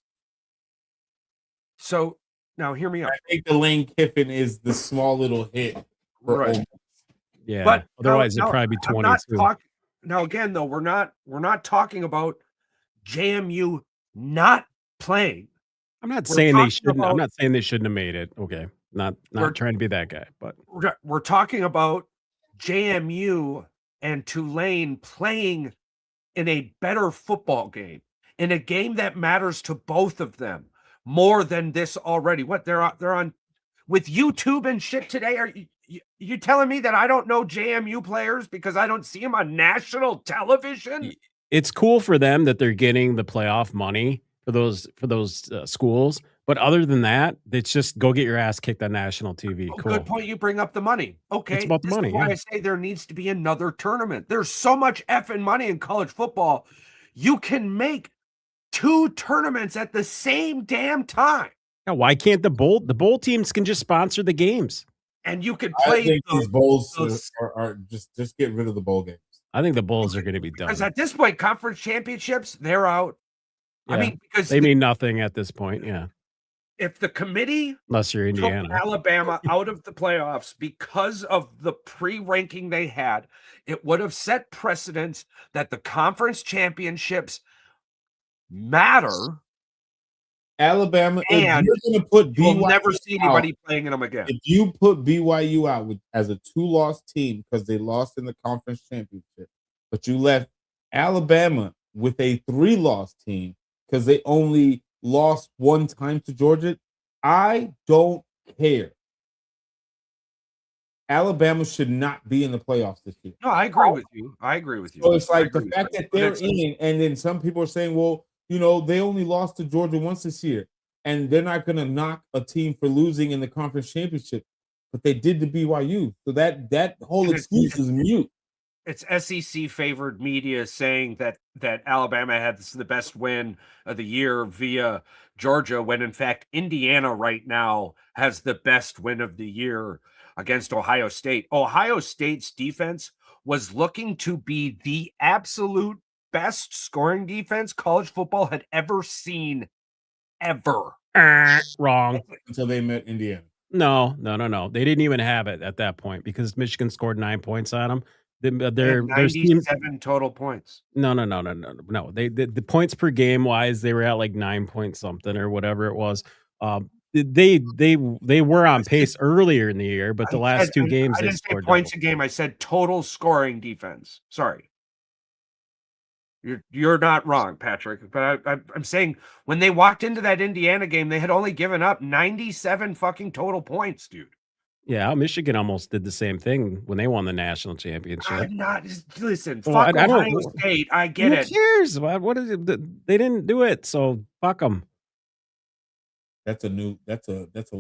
so now hear me out. I think the Lane Kiffin is the small little hit for Right. Ole Miss. Yeah. But Otherwise, it'd now, probably be I'm not 22. talking now again though, we're not talking about JMU not playing. I'm not We're saying they talking shouldn't. I'm about- not saying they shouldn't have made it. Okay. Not We're- trying to be that guy, but We're talking about JMU and Tulane playing in a better football game, in a game that matters to both of them more than this already. What they're on with YouTube and shit today. Are you telling me that I don't know JMU players because I don't see them on national television? it's cool for them that they're getting the playoff money for those schools. But other than that, it's just go get your ass kicked on national TV. Oh, Cool. good point. You bring up the money. Okay, It's about the this money, is why yeah. I say there needs to be another tournament. There's so much effing money in college football. You can make 2 tournaments at the same damn time, Now, why can't the bowl teams can just sponsor the games? and you could I play think these bowls those- are just get rid of the bowl games. I think the Bulls are going to be done. because at this point, conference championships they're out. I Yeah. mean, because They mean nothing at this point. Yeah, if the committee unless you're took Indiana. Alabama out of the playoffs because of the pre-ranking they had, it would have set precedents that the conference championships matter. Alabama, if And you're going to put You'll BYU never see anybody out, playing in them again. if you put BYU out as a 2-loss team because they lost in the conference championship, but you left Alabama with a 3-loss team because they only lost 1 time to Georgia, I don't care. Alabama should not be in the playoffs this year. No, I agree with you. I agree with you. So it's I like the agree. fact that But they're it's- in, and then some people are saying, well, they only lost to Georgia once this year, and they're not going to knock a team for losing in the conference championship, but they did to BYU. So that whole And it's- excuse is mute. It's SEC favored media saying that Alabama had the best win of the year via Georgia, when in fact Indiana right now has the best win of the year against Ohio State. Ohio State's defense was looking to be the absolute best scoring defense college football had ever seen, ever. Wrong. Until they met Indiana. No. They didn't even have it at that point because Michigan scored 9 points on them. Their team, 97 total points. no. The points per game wise, they were at like 9 point something or whatever it was. They were on pace earlier in the year, but the last 2 games I they didn't say scored points double. a game. I said total scoring defense. Sorry. You're not wrong, Patrick. But I'm saying when they walked into that Indiana game, they had only given up 97 fucking total points, dude. Yeah, Michigan almost did the same thing when they won the national championship. I'm not listen. Well, Fuck I don't- Ohio State. I get Who it. cares? What is it? They didn't do it, so fuck them. That's a level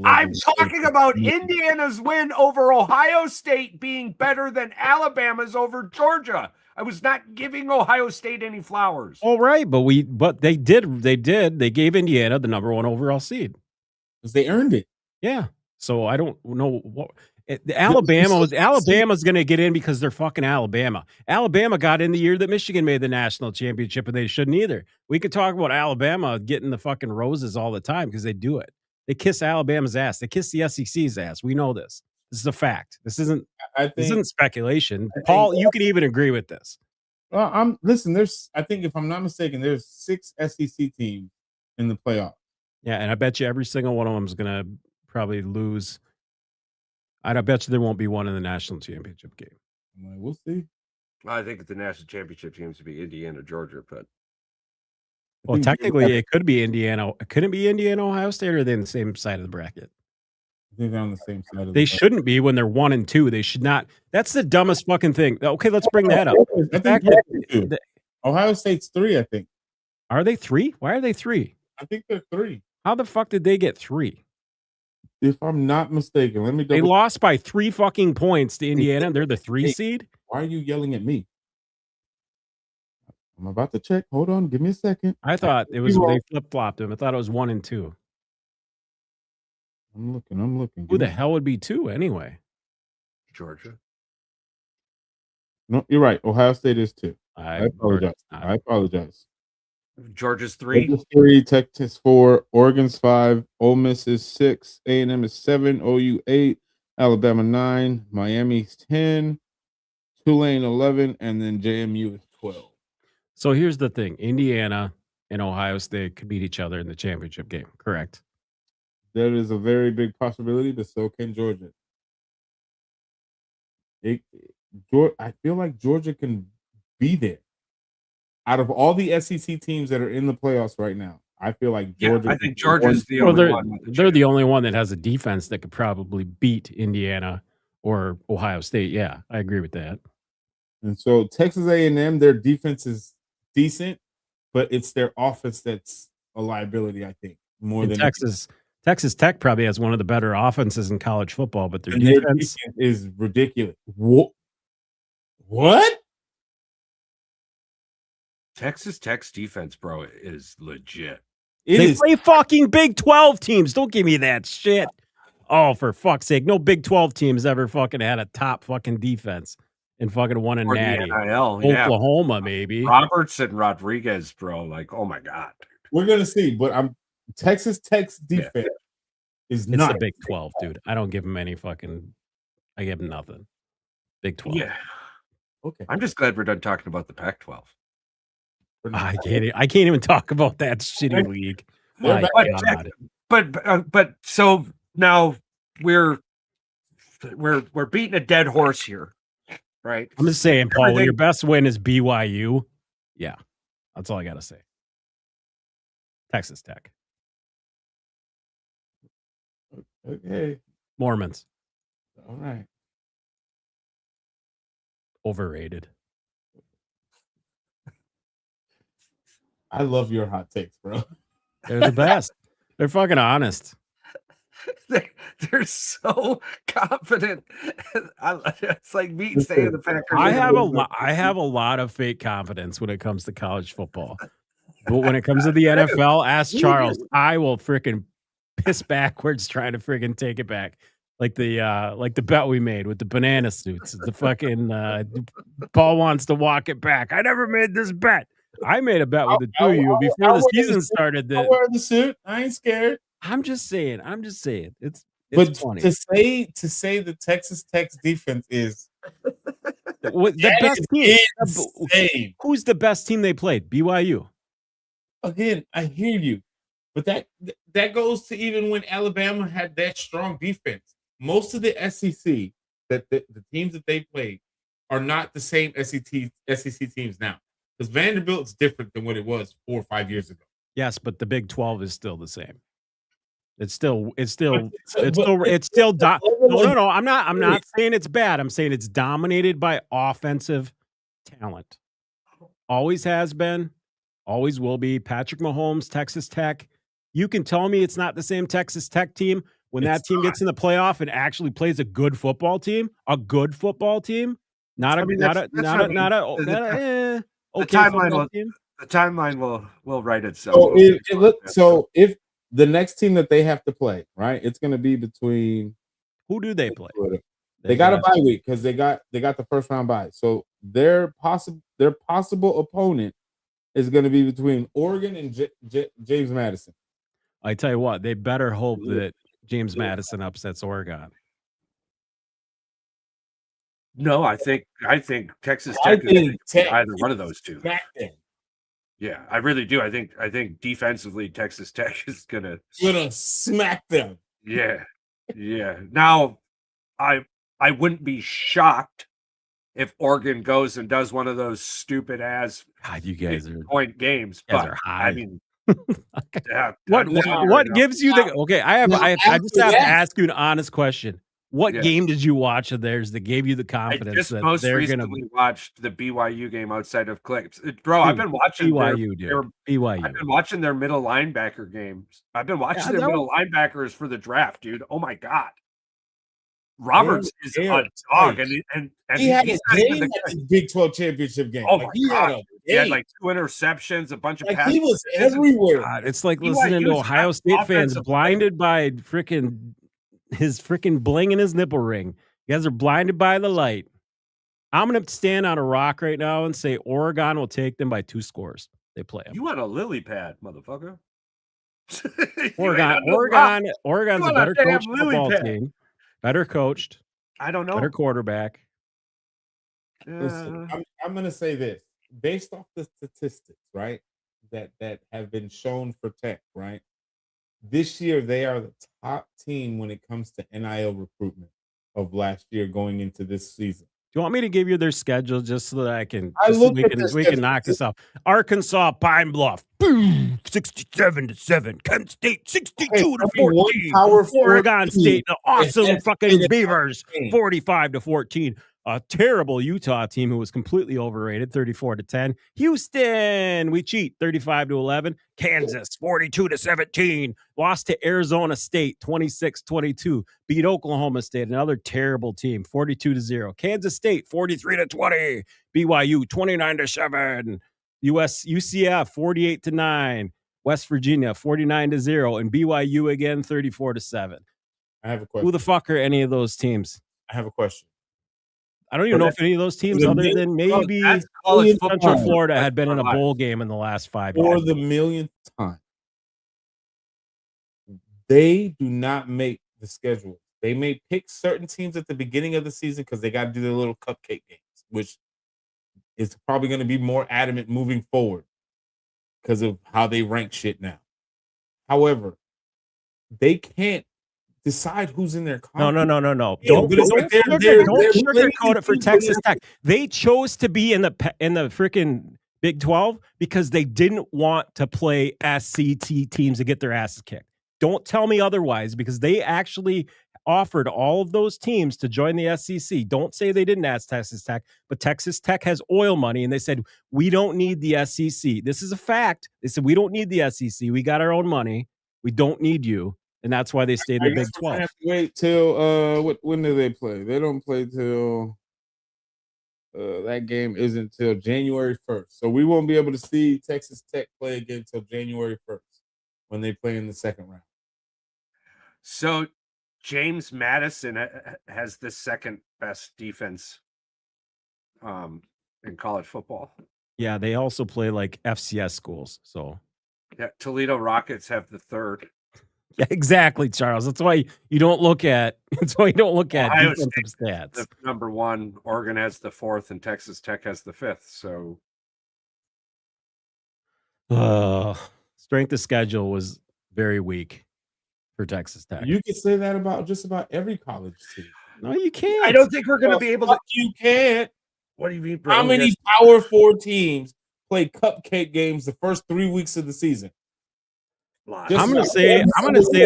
I'm of talking state. about Indiana's win over Ohio State being better than Alabama's over Georgia. I was not giving Ohio State any flowers. All right, but they did. They gave Indiana the number 1 overall seed. because they earned it. Yeah. So I don't know what Alabama's going to get in because they're fucking Alabama. Alabama got in the year that Michigan made the national championship, and they shouldn't either. We could talk about Alabama getting the fucking roses all the time because they do it. They kiss Alabama's ass. They kiss the SEC's ass. We know this. This is a fact. This isn't speculation. Paul, you can even agree with this. Listen. I think if I'm not mistaken, there's 6 SEC teams in the playoffs. Yeah, and I bet you every single one of them is going to probably lose. I bet you there won't be one in the national championship game. I'm like, we'll see. I think the national championship seems to be Indiana, Georgia, but Well, technically, it could be Indiana. Couldn't it be Indiana, Ohio State, or are they on the same side of the bracket? I think they're on the same side of the They bracket. shouldn't be when they're 1 and 2. They should not. That's the dumbest fucking thing. Okay, let's bring that up. I think Ohio State's 3, I think. Are they 3? Why are they 3? I think they're 3. How the fuck did they get 3? if I'm not mistaken, let me They double. lost by 3 fucking points to Indiana. They're the 3 Hey. seed. Why are you yelling at me? I'm about to check. Hold on, give me a second. I thought it was they flip-flopped them. I thought it was 1 and 2. I'm looking. Who the hell would be 2 anyway? Georgia. No, you're right. Ohio State is 2. I Georgia's apologize. Georgia's 3. Georgia's 3, Texas 4, Oregon's 5, Ole Miss is 6, A&M is 7, OU 8, Alabama 9, Miami's 10, Tulane 11, and then JMU is 12. So here's the thing: Indiana and Ohio State could beat each other in the championship game. Correct? That is a very big possibility, but so can Georgia. I feel like Georgia can be there. Out of all the SEC teams that are in the playoffs right now, I feel like Georgia. I think Georgia's the only one. They're the only one that has a defense that could probably beat Indiana or Ohio State. Yeah, I agree with that. And so Texas A&M, their defense is decent, but it's their offense that's a liability, I think, more than Texas Tech probably has one of the better offenses in college football, but their defense is ridiculous. What? Texas Tech's defense, bro, is legit. They play fucking Big 12 teams. Don't give me that shit. Oh, for fuck's sake. No Big 12 teams ever fucking had a top fucking defense and fucking won a natty. Oklahoma, maybe. Roberts and Rodriguez, bro. Like, oh my God. We're going to see, but Texas Tech's defense is not. It's the Big 12, dude. I don't give them any fucking, I give them nothing. Big 12. Yeah. Okay. I'm just glad we're done talking about the Pac-12. I can't even talk about that shitty league. But so now we're beating a dead horse here, right? I'm just saying, Paul, when your best win is BYU, yeah, that's all I gotta say. Texas Tech. Okay. Mormons. All right. Overrated. I love your hot takes, bro. They're the best. They're fucking honest. They're so confident. It's like me saying the Packers. I have a lot of fake confidence when it comes to college football. But when it comes to the NFL, ask Charles. I will freaking piss backwards trying to freaking take it back. Like the bet we made with the banana suits. The fucking Paul wants to walk it back. I never made this bet. I made a bet with the two of you before the season started. I wear the suit. I ain't scared. I'm just saying. It's funny. To say the Texas Tech's defense is the best team. Who's the best team they played? BYU. Again, I hear you, but that goes to even when Alabama had that strong defense. Most of the SEC the teams that they played are not the same SEC teams now. Because Vanderbilt's different than what it was 4 or 5 years ago. Yes, but the Big 12 is still the same. It's still. No. I'm not saying it's bad. I'm saying it's dominated by offensive talent. Always has been, always will be. Patrick Mahomes, Texas Tech. You can tell me it's not the same Texas Tech team when that team gets in the playoff and actually plays a good football team. The timeline will write itself. So if the next team that they have to play, right, it's going to be between. Who do they play? They got a bye week because they got the first round bye. So their possible opponent is going to be between Oregon and James Madison. I tell you what, they better hope that James Madison upsets Oregon. No, I think Texas Tech is either one of those two. Yeah, I really do. I think defensively Texas Tech is gonna smack them. Yeah. Now, I wouldn't be shocked if Oregon goes and does one of those stupid ass you guys are point games. But I mean, what gives you the okay? I just have to ask you an honest question. What Yeah. game did you watch of theirs that gave you the I confidence just that most they're gonna recently watched the BYU game outside of clips. Bro, I've Dude, been watching BYU, their dude. BYU. I've been watching their middle linebacker games. I've been watching Yeah, their that middle linebackers for the draft, dude. Oh my god. Roberts is a dog, and he had he's a not even game the at the Big 12 championship game. Oh Like, my he had god. a He had game. like 2 interceptions, a bunch of Like, passes. he was everywhere. God, it's like BYU listening to is Ohio not State fans offensive blinded by his freaking bling in his nipple ring. You guys are blinded by the light. I'm gonna stand on a rock right now and say Oregon will take them by 2 scores. They play them. You want a lily pad, motherfucker. Oregon's a better coached football pad. team. Better coached. I don't know. Better quarterback. Listen, I'm gonna say this based off the statistics, right? That have been shown for Tech, right? This year they are the top team when it comes to NIL recruitment of last year going into this season. Do you want me to give you their schedule just so that I can? We can knock this off. Arkansas, Pine Bluff, 67-7. Kent State, 62-14. Oregon State, the awesome fucking Beavers, 45-14. A terrible Utah team who was completely overrated, 34-10. Houston, we cheat, 35-11. Kansas, 42-17. Lost to Arizona State, 26-22. Beat Oklahoma State, another terrible team, 42-0. Kansas State, 43-20. BYU, 29-7. UCF, 48-9. West Virginia, 49-0. And BYU again, 34-7. I have a question. Who the fuck are any of those teams? I have a question. I don't even know if any of those teams, other than maybe Central Florida, had been in a bowl game in the last 5 years. For the millionth time, they do not make the schedule. They may pick certain teams at the beginning of the season because they got to do their little cupcake games, which is probably going to be more adamant moving forward because of how they rank shit now. Sugarcoat decide who's in their conference. No. Don't sugarcoat it for Texas Tech. They chose to be in the freaking Big 12 because they didn't want to play SCT teams to get their asses kicked. Don't tell me otherwise, because they actually offered all of those teams to join the SEC. Don't say they didn't ask Texas Tech, but Texas Tech has oil money, and they said, we don't need the SEC. This is a fact. They said, we don't need the SEC. We got our own money. We don't need you. And that's why they stayed in the Big 12. Have to wait till when do they play? They don't play till that game isn't till January 1st. So we won't be able to see Texas Tech play again till January 1st when they play in the second round. So James Madison has the second best defense in college football. Yeah, they also play like FCS schools. So yeah, Toledo Rockets have the third. Yeah, exactly, Charles. That's why you don't look at Ohio defensive State, stats. The number one, Oregon has the fourth, and Texas Tech has the fifth. So strength of schedule was very weak for Texas Tech. You can say that about just about every college team. No, you can't. I don't think we're going to be able to. You can't. What do you mean, bro? How many Power 4 teams play cupcake games the first 3 weeks of the season? I'm gonna say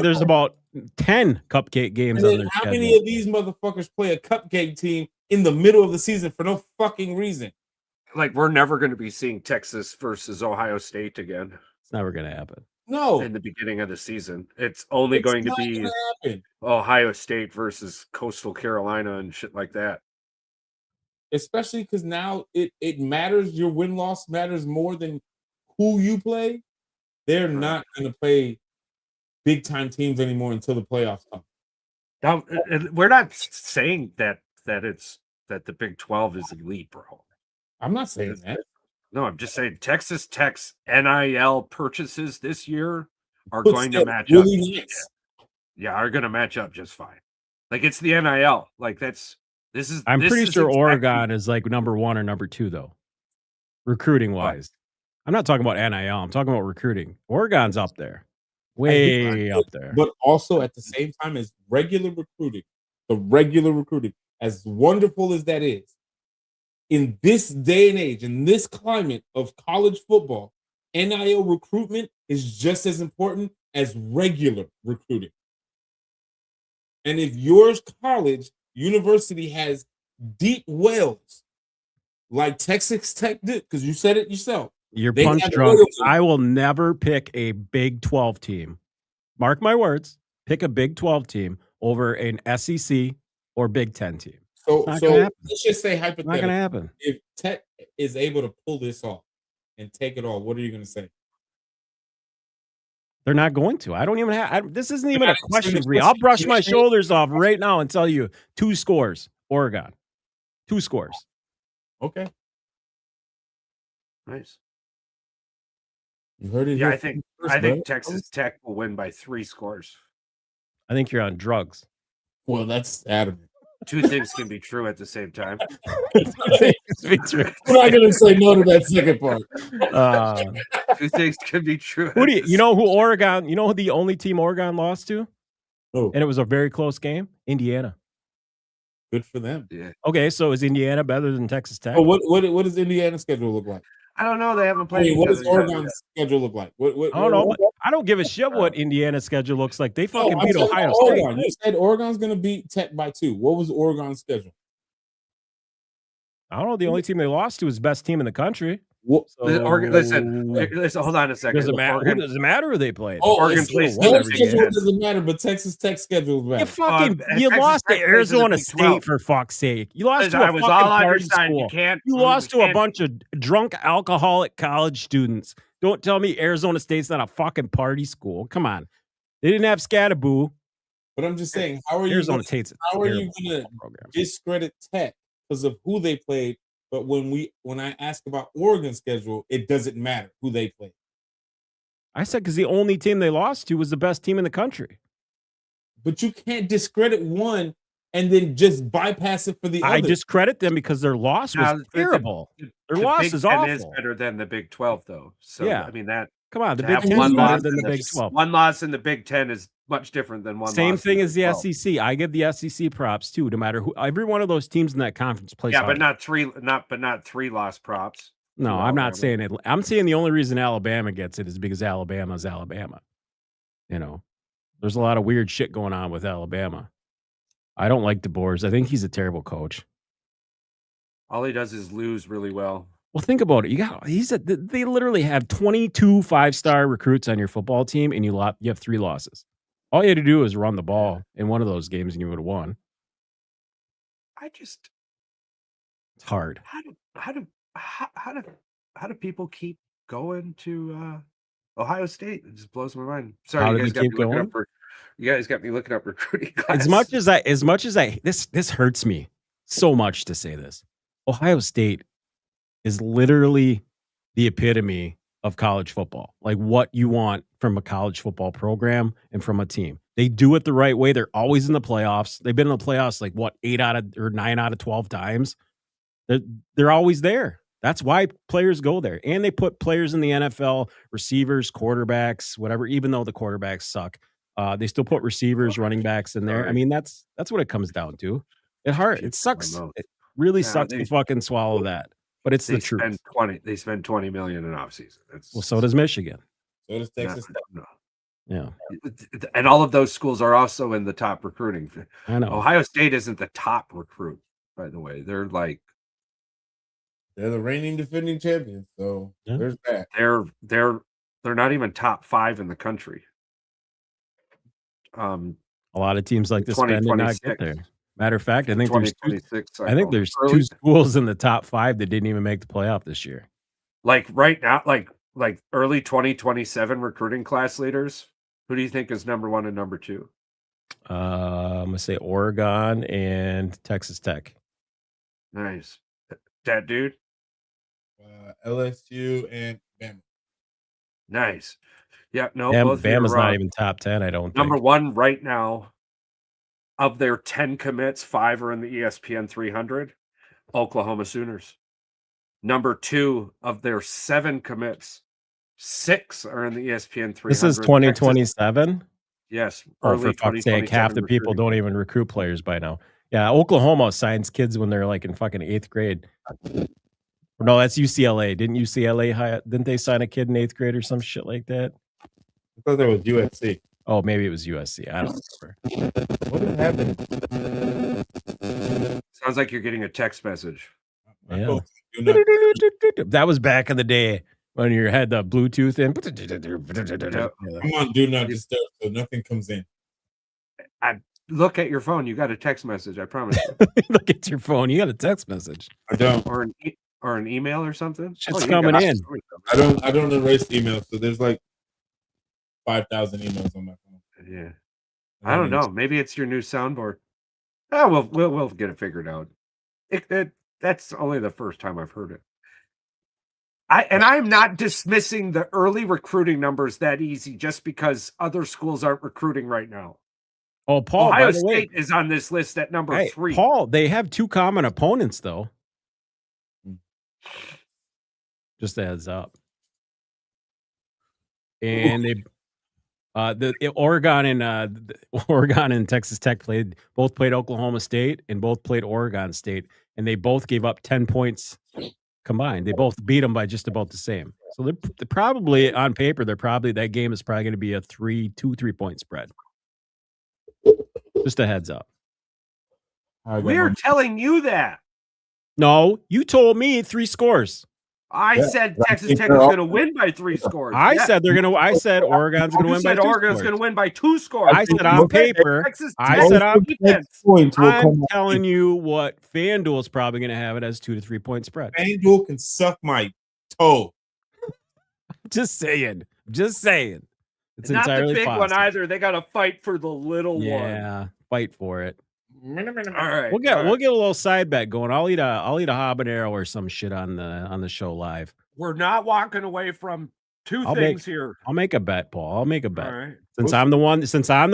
there's about 10 cupcake games on their how schedule. many of these motherfuckers play a cupcake team in the middle of the season for no fucking reason? Like, we're never going to be seeing Texas versus Ohio State again. It's never going to happen. No. In the beginning of the season. It's only going to be Ohio State versus Coastal Carolina and shit like that. Especially because now it matters. Your win-loss matters more than who you play. They're not going to play big-time teams anymore until the playoffs come. Now, we're not saying that the Big 12 is elite, bro. I'm not saying that. No, I'm just saying Texas Tech's NIL purchases this year are going to match up. Nice. Yeah, are going to match up just fine. Like, it's the NIL. Like, I'm pretty sure Oregon is like number 1 or number 2 though, recruiting wise. I'm not talking about NIL. I'm talking about recruiting. Oregon's up there, way up there. But also at the same time as regular recruiting, as wonderful as that is, in this day and age, in this climate of college football, NIL recruitment is just as important as regular recruiting. And if your college, university has deep wells like Texas Tech did, because you said it yourself. You're punch drunk. I will never pick a Big 12 team. Mark my words. Pick a Big 12 team over an SEC or Big 10 team. So let's just say hypothetically, not gonna happen. If Tech is able to pull this off and take it all, what are you going to say? They're not going to. I don't even have. This isn't even a question for you. I'll brush my shoulders off right now and tell you 2 scores. Oregon, 2 scores. Okay. Nice. You heard it. Yeah, I think Texas Tech will win by 3 scores. I think you're on drugs. Well, that's adamant. 2 things can be true at the same time. I'm not going to say no to that second part. 2 things can be true. You know who Oregon? You know who the only team Oregon lost to? Oh, and it was a very close game. Indiana. Good for them. Yeah. Okay, so is Indiana better than Texas Tech? Oh, what does Indiana's schedule look like? I don't know. They haven't played. What does Oregon's schedule look like? I don't know. I don't give a shit what Indiana's schedule looks like. They fucking beat Ohio State. You said Oregon's going to beat Tech by 2. What was Oregon's schedule? I don't know. The only team they lost to is the best team in the country. Listen, hold on a second. Does it matter who they played? Oregon plays. Schedule doesn't matter, but Texas Tech schedule matters. You lost to Arizona State for fuck's sake. You lost to a fucking party school. You lost to a bunch of drunk alcoholic college students. Don't tell me Arizona State's not a fucking party school. Come on, they didn't have Scattaboo. But I'm just saying, how are you going to discredit Tech because of who they played? But when I ask about Oregon's schedule, it doesn't matter who they play. I said because the only team they lost to was the best team in the country. But you can't discredit one and then just bypass it for the other. I discredit them because their loss was terrible. Their loss is awful. Is better than the Big 12, though. So yeah, I mean that. Come on, the Big 10 is better than the Big 12. One loss in the Big 10 is much different than one. Same thing as the SEC. I give the SEC props too. No matter who, every one of those teams in that conference plays. Yeah, but not 3 loss props. No, I'm not saying it. I'm saying the only reason Alabama gets it is because Alabama's Alabama. You know, there's a lot of weird shit going on with Alabama. I don't like DeBoer. I think he's a terrible coach. All he does is lose really well. Well, think about it. They literally have 22 5-star recruits on your football team, and you have 3 losses. All you had to do is run the ball in one of those games, and you would have won. It's hard. How do people keep going to Ohio State? It just blows my mind. Sorry, you guys got me looking up recruiting classes. As much as this hurts me so much to say this. Ohio State is literally the epitome of college football. Like what you want from a college football program and from a team. They do it the right way. They're always in the playoffs. They've been in the playoffs like 9 out of 12 times. They're always there. That's why players go there. And they put players in the NFL, receivers, quarterbacks, whatever, even though the quarterbacks suck. They still put receivers, running backs in there. I mean, that's what it comes down to. It sucks. It really sucks to fucking swallow that. But it's the truth. They spend $20 million in offseason. Well, so does Michigan. So does Texas. No. Yeah. And all of those schools are also in the top recruiting. I know. Ohio State isn't the top recruit, by the way. They're the reigning defending champions. So there's that. They're not even top 5 in the country. A lot of teams like this did not get there. Matter of fact, I think there's 2 schools in the top 5 that didn't even make the playoff this year. Like right now, like early 2027 recruiting class leaders. Who do you think is number 1 and number 2? I'm gonna say Oregon and Texas Tech. Nice, that dude. LSU and Bama. Nice. Yeah, no, Bama's not even top 10. I don't think. Number 1 right now. Of their 10 commits, 5 are in the ESPN 300, Oklahoma Sooners. Number 2 of their 7 commits, 6 are in the ESPN 300. This is 2027? Yes. Oh, for fuck's sake, half the people don't even recruit players by now. Yeah, Oklahoma signs kids when they're like in fucking 8th grade. No, that's UCLA. Didn't they sign a kid in 8th grade or some shit like that? I thought that was USC. Oh, maybe it was USC. I don't remember. What is happening? Sounds like you're getting a text message. Yeah. That was back in the day when you had the Bluetooth in. Yep. I'm on Do Not Disturb, so nothing comes in. Look at your phone. You got a text message. I promise you. Look at your phone. You got a text message. I don't. Or an email or something. Shit's coming in. I don't erase emails, so there's like 5,000 emails on my phone. Yeah. I don't know. Maybe it's your new soundboard. Oh, we'll get it figured out. That's only the first time I've heard it. I'm not dismissing the early recruiting numbers that easy just because other schools aren't recruiting right now. Oh, Paul, Ohio State is on this list at number 3. Paul, they have 2 common opponents though. Just a heads up. And they Oregon and Texas Tech both played Oklahoma State and both played Oregon State, and they both gave up 10 points combined. They both beat them by just about the same. So they're probably on paper. That game is probably going to be a 2-3-point spread. Just a heads up. We're telling you that. No, you told me 3 scores. I said Texas Tech is going to win by 3 scores. I said Oregon's going to win by 2 scores. Oregon's going to win by 2 scores. I said on paper. I said on defense. I'm telling you what FanDuel is probably going to have it as 2 to 3 point spread. FanDuel can suck my toe. Just saying. It's not entirely the big possible. one either. They got to fight for the little one. Yeah, fight for it. All right, we'll get a little side bet going. I'll eat a habanero or some shit on the show live. We're not walking away from 2 things here. I'll make a bet, Paul. I'll make a bet. All right. Since I'm the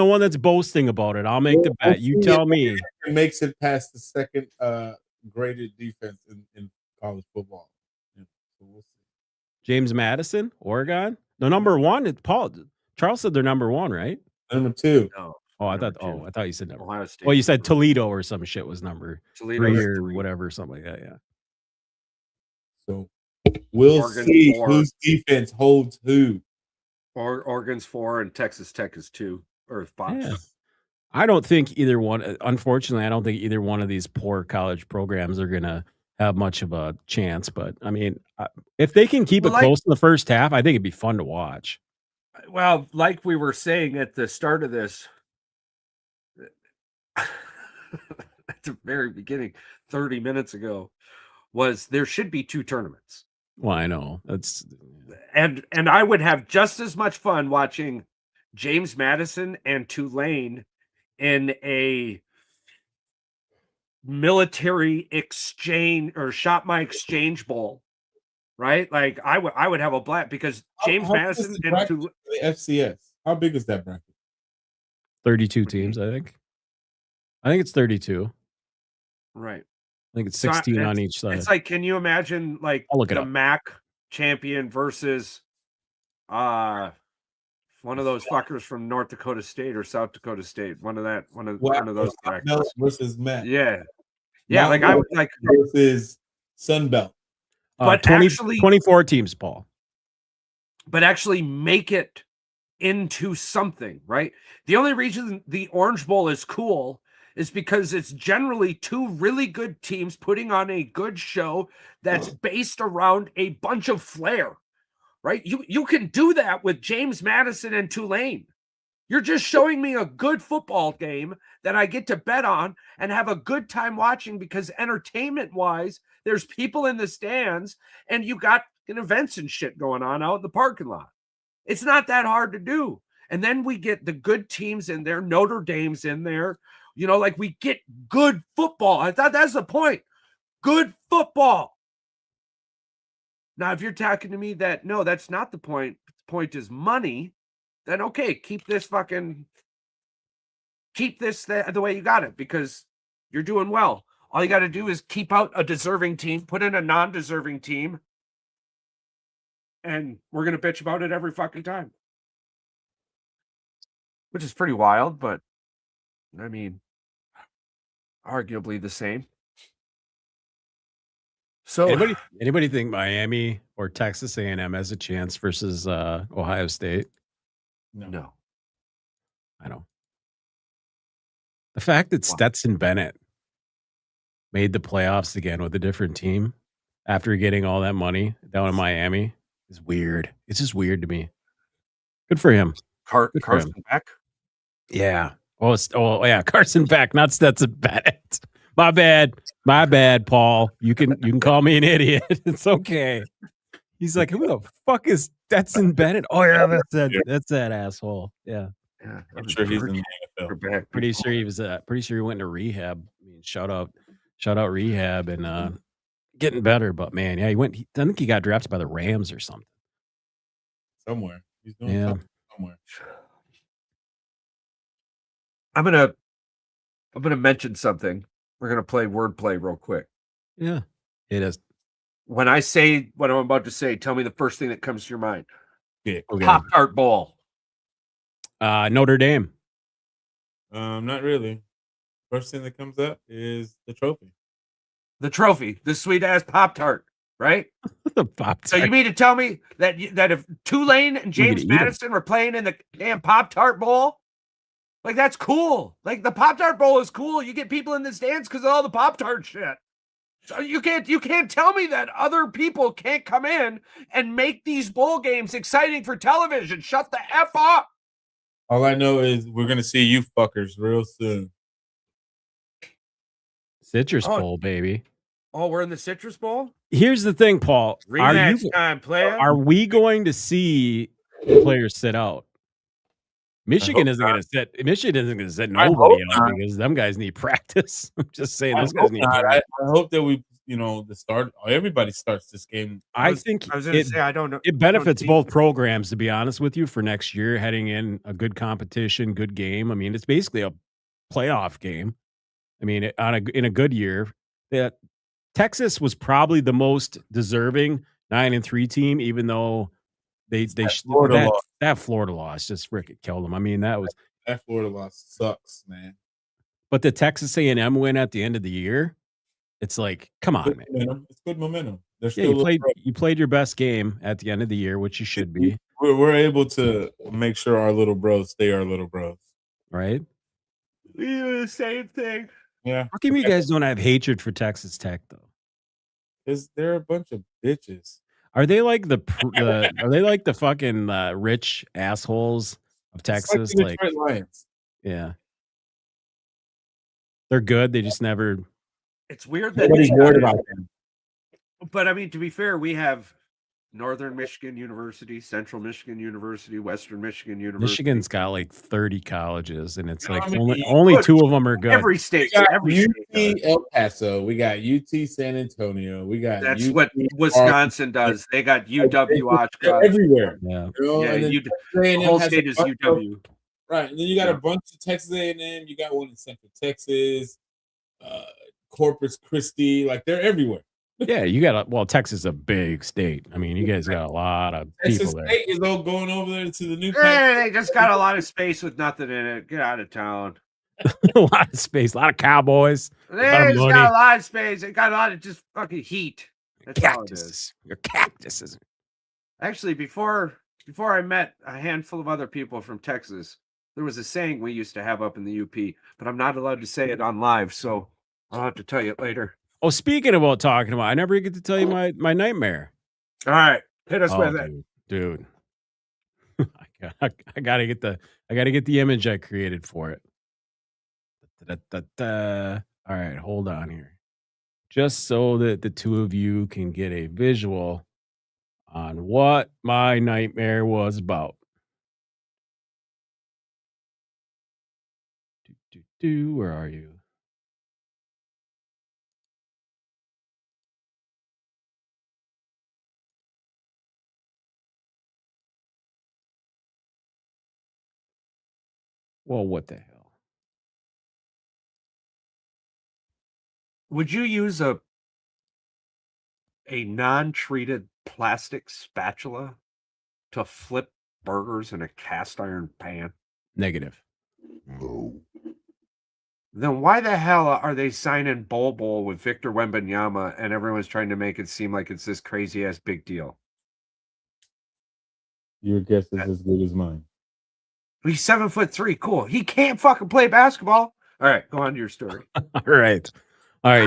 one that's boasting about it, I'll make the bet. You tell me. It makes it past the second graded defense in college football. Yeah, so we'll see. James Madison, Oregon. No, number 1. It's Paul. Charles said they're number 1, right? Number 2. No. I thought you said number. Ohio State. Well, you said Toledo or some shit was number Toledo 3 or whatever, something like that. Yeah. So we'll see whose defense holds who. Oregon's 4 and Texas Tech is 2 or 5. Yeah. I don't think either one. Unfortunately, I don't think either one of these poor college programs are gonna have much of a chance. But I mean, if they can keep it close in the first half, I think it'd be fun to watch. Well, like we were saying at the start of this. At the very beginning, 30 minutes ago, was there should be 2 tournaments. Well, I know and I would have just as much fun watching James Madison and Tulane in a military exchange or shot my exchange bowl, right? Like I would have a blast because James Madison and the FCS. How big is that bracket? 32 teams, I think. I think it's 32. Right. I think it's 16 on each side. It's like, can you imagine like the MAC champion versus one of those fuckers from North Dakota State or South Dakota State? One of those versus Matt. Yeah. Yeah, Mount like I would like versus Sunbelt. But 24 teams, Paul. But actually make it into something, right? The only reason the Orange Bowl is cool is because it's generally 2 really good teams putting on a good show that's based around a bunch of flair, right? You can do that with James Madison and Tulane. You're just showing me a good football game that I get to bet on and have a good time watching because entertainment-wise, there's people in the stands and you got events and shit going on out in the parking lot. It's not that hard to do. And then we get the good teams in there, Notre Dame's in there. You know, like we get good football. I thought that's the point. Good football. Now, if you're talking to me that, no, that's not the point. The point is money. Then, okay, keep this the way you got it because you're doing well. All you got to do is keep out a deserving team, put in a non-deserving team, and we're going to bitch about it every fucking time. Which is pretty wild, but I mean, arguably the same. So anybody think Miami or Texas A&M has a chance versus Ohio State? No. I know. The fact that Stetson Bennett made the playoffs again with a different team after getting all that money down in Miami is weird. It's just weird to me. Good for him. Good for Carson him. Beck. Yeah. Oh yeah, Carson Beck, not Stetson Bennett. My bad, Paul. You can call me an idiot. It's okay. He's like, who the fuck is Stetson Bennett? Oh yeah, that's that asshole. Yeah. Yeah, I'm sure he's in the NFL. Pretty sure he was. Pretty sure he went to rehab. I mean, shout out rehab and getting better. But man, yeah, I think he got drafted by the Rams or something. Somewhere he's doing something somewhere. I'm gonna mention something. We're gonna play wordplay real quick. Yeah, it is. When I say what I'm about to say, tell me the first thing that comes to your mind. Yeah. Okay. Pop-Tart Bowl. Notre Dame. Not really. First thing that comes up is the trophy. The trophy, the sweet ass Pop-Tart, right? The Pop-Tart. So you mean to tell me that if Tulane and James Madison were playing in the damn Pop-Tart Bowl, like that's cool. Like the Pop-Tart Bowl is cool. You get people in the stands because of all the Pop-Tart shit. So you can't tell me that other people can't come in and make these bowl games exciting for television. Shut the F up. All I know is we're gonna see you fuckers real soon. Citrus Bowl, baby. Oh, we're in the Citrus Bowl? Here's the thing, Paul. Rematch time, player. Are we going to see players sit out? Michigan isn't going to sit. Michigan isn't going to sit nobody out because them guys need practice. I'm just saying, those guys need. I hope that we, everybody starts this game. I think I was going to say I don't know. It benefits both programs, to be honest with you, for next year, heading in a good competition, good game. I mean, it's basically a playoff game. I mean, in a good year, Texas was probably the most deserving 9-3 team, even though that Florida loss just freaking killed them. I mean, that Florida loss sucks, man. But the Texas A&M win at the end of the year, it's like, come on, man. Momentum. It's good momentum. You played your best game at the end of the year, which you should be. We're able to make sure our little bros stay our little bros, right? We do the same thing. Yeah. How come you guys don't have hatred for Texas Tech though? Because they're a bunch of bitches. Are they like are they like the fucking rich assholes of Texas? Like Lions. Yeah, they're good. They just never. It's weird that nobody's worried about them. But I mean, to be fair, we have Northern Michigan University, Central Michigan University, Western Michigan University. Michigan's got like 30 colleges, and it's like only 2 of them are good. Every state, UT El Paso, we got UT San Antonio, we got. That's UT what Wisconsin does. They got UW Oshkosh everywhere. Yeah, the whole state is UW. Right, and then you got a bunch of Texas A&M. You got one in Central Texas, Corpus Christi. Like they're everywhere. Yeah, you got Texas is a big state. I mean, you guys got a lot of people there. Texas State is all going over there to the new. They just got a lot of space with nothing in it. Get out of town. A lot of space, a lot of cowboys. They just got a lot of space. They got a lot of just fucking heat. That's cactuses. All it is. Your cactuses. Actually, before I met a handful of other people from Texas, there was a saying we used to have up in the UP, but I'm not allowed to say it on live, so I'll have to tell you it later. Oh, speaking about talking about, I never get to tell you my nightmare. All right, hit us with it, dude. I gotta get the image I created for it. All right, hold on here, just so that the two of you can get a visual on what my nightmare was about. Where are you? Well, what the hell? Would you use a non-treated plastic spatula to flip burgers in a cast iron pan? Negative. No. Then why the hell are they signing Bowl with Victor Wembanyama and everyone's trying to make it seem like it's this crazy ass big deal? Your guess is as good as mine. He's 7'3". Cool. He can't fucking play basketball. All right, go on to your story. All right,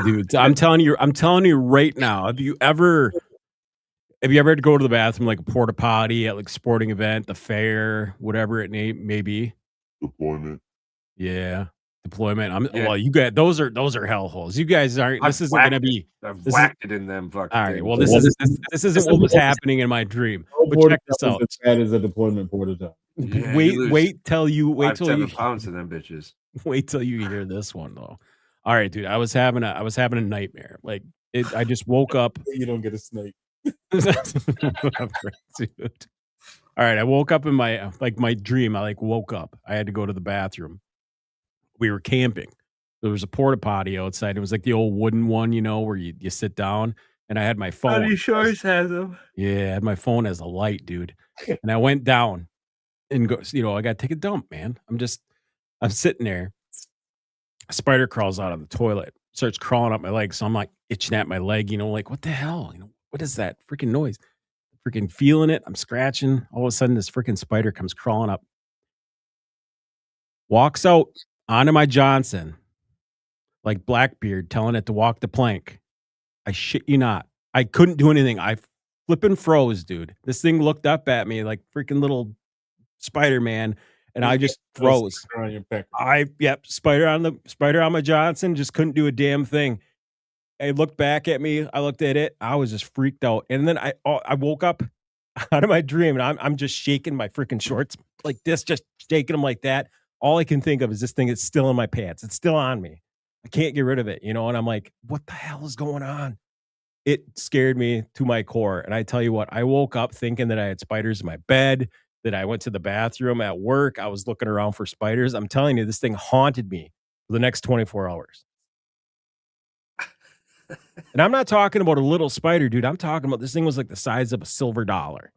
dude. I'm telling you right now. Have you ever had to go to the bathroom like a porta potty at like a sporting event, the fair, whatever it may be? Deployment. Yeah, deployment. Yeah. Well, you guys, those are hellholes. You guys aren't. This isn't going to be. I've whacked it in them fucking. All right. things. Well, this isn't what was happening in my dream. But check this out. That is a deployment porta john. Yeah, wait till you 7 pounds of them bitches. Wait till you hear this one though. All right, dude. I was having a nightmare. Like I just woke up. You don't get a snake. Whatever, dude. All right, I woke up in my dream. I woke up. I had to go to the bathroom. We were camping. There was a porta potty outside. It was like the old wooden one, where you sit down. And I had my phone. Buddy Shores has them. Yeah, I had my phone as a light, dude. And I went down and go. I got to take a dump, man. I'm sitting there. A spider crawls out of the toilet, starts crawling up my leg. So I'm like itching at my leg, like what the hell? What is that freaking noise? Freaking feeling it. I'm scratching. All of a sudden, this freaking spider comes crawling up, walks out onto my Johnson, like Blackbeard telling it to walk the plank. I shit you not. I couldn't do anything. I flipping froze, dude. This thing looked up at me like freaking little Spider-Man, and I just froze. Spider on my Johnson, just couldn't do a damn thing. It looked back at me. I looked at it. I was just freaked out. And then I woke up out of my dream, and I'm just shaking my freaking shorts like this, just shaking them like that. All I can think of is this thing is still in my pants. It's still on me. I can't get rid of it, And I'm like, what the hell is going on? It scared me to my core. And I tell you what, I woke up thinking that I had spiders in my bed, that I went to the bathroom at work. I was looking around for spiders. I'm telling you, this thing haunted me for the next 24 hours. And I'm not talking about a little spider, dude. I'm talking about this thing was like the size of a silver dollar.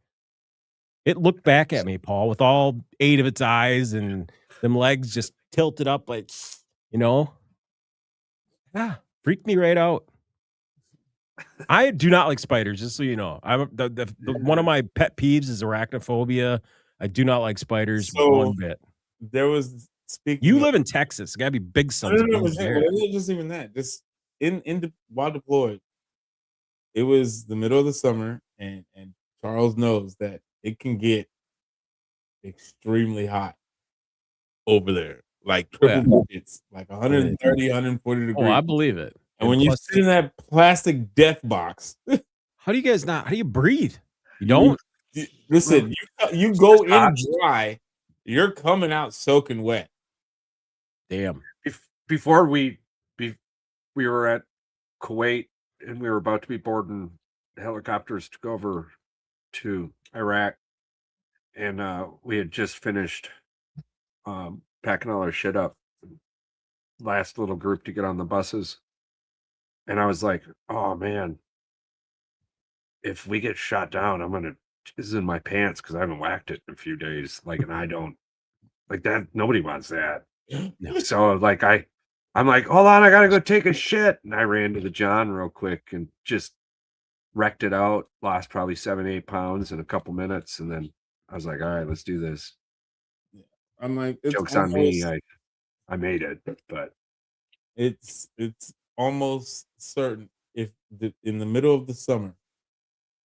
It looked back at me, Paul, with all 8 of its eyes and them legs just tilted up like, freaked me right out. I do not like spiders, just so you know. I'm one of my pet peeves is arachnophobia. I do not like spiders one bit. There was You live in Texas. It gotta be big sons of guns there. It wasn't just even that. Just while deployed, it was the middle of the summer, and Charles knows that it can get extremely hot over there, like triple digits, like 130, 140 degrees. Oh, I believe it. And when you sit in that plastic death box, how do you breathe? You don't? Listen, you go in dry, you're coming out soaking wet. Damn. Before we were at Kuwait, and we were about to be boarding helicopters to go over to Iraq, and we had just finished packing all our shit up. Last little group to get on the buses. And I was like, oh man, if we get shot down, I'm gonna jizz in my pants because I haven't whacked it in a few days. And I don't like that. Nobody wants that. So I'm like, hold on, I gotta go take a shit. And I ran to the John real quick and just wrecked it out, lost probably 7-8 pounds in a couple minutes. And then I was like, all right, let's do this. I'm like, joke's on me. I made it, but it's almost certain if in the middle of the summer,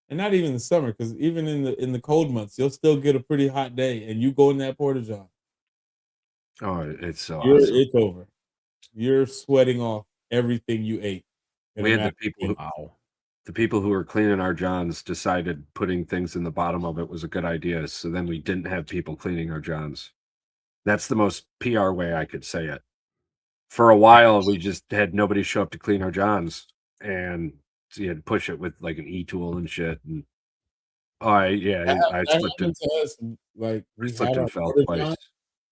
and not even the summer, because even in the cold months, you'll still get a pretty hot day, and you go in that porta john. Oh, it's so awesome. It's over. You're sweating off everything you ate. We had the people who were cleaning our johns decided putting things in the bottom of it was a good idea. So then we didn't have people cleaning our johns. That's the most PR way I could say it. For a while, we just had nobody show up to clean our johns, and so you had to push it with like an e-tool and shit. And I slipped in. We had our porta john,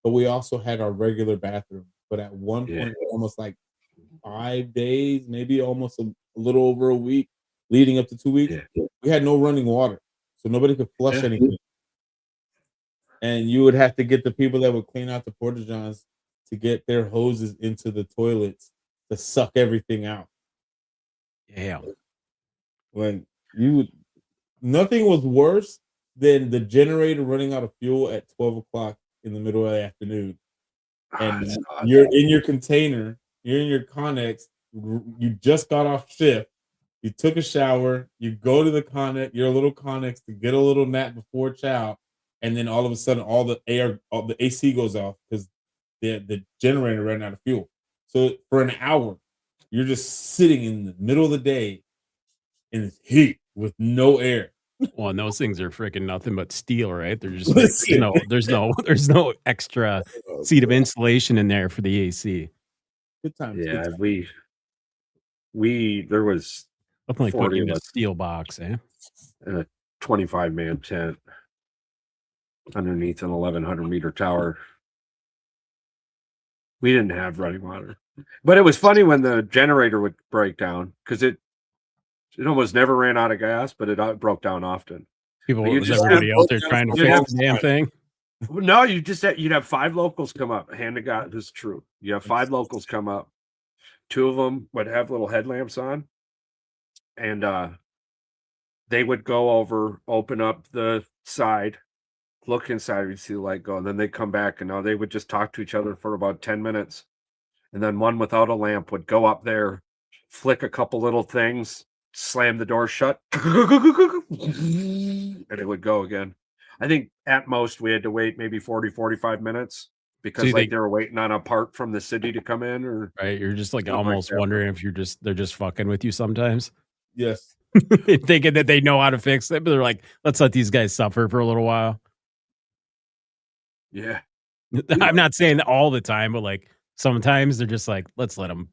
but we also had our regular bathroom. But at one point, almost like 5 days, maybe almost a little over a week, leading up to 2 weeks, we had no running water, so nobody could flush anything. And you would have to get the people that would clean out the porta johns to get their hoses into the toilets to suck everything out. Yeah. Nothing was worse than the generator running out of fuel at 12 o'clock in the middle of the afternoon, and It's not- you're in your container, you're in your Connex, you just got off shift, you took a shower, you go to the Connex, your little Connex to get a little nap before chow, and then all of a sudden all the AC goes off because the generator ran out of fuel. So for an hour, you're just sitting in the middle of the day in this heat with no air. Well, and those things are freaking nothing but steel, right? They're just Listen. there's no extra seat of insulation in there for the AC. Good times. Yeah, good times. there was Nothing like 40 putting in of a us steel box, eh? in a 25-man tent underneath an 1,100-meter tower. We didn't have running water, but it was funny when the generator would break down because it almost never ran out of gas, but it broke down often. People, But you was just everybody have- out there trying to you have- fix the damn thing? No, you'd have 5 locals come up. Hand to God, this is true. You have 5 locals come up. 2 of them would have little headlamps on, and they would go over, open up the side, look inside, you'd see the light go, and then they'd come back, and now they would just talk to each other for about 10 minutes. And then one without a lamp would go up there, flick a couple little things, slam the door shut, and it would go again. I think at most we had to wait maybe 40, 45 minutes because you like think- they were waiting on a part from the city to come in, or Right? You're just like Something like almost that. wondering if they're just fucking with you sometimes. Yes. Thinking that they know how to fix it, but they're like, let's let these guys suffer for a little while. yeah. I'm not saying that all the time, but like sometimes they're just like, let's let them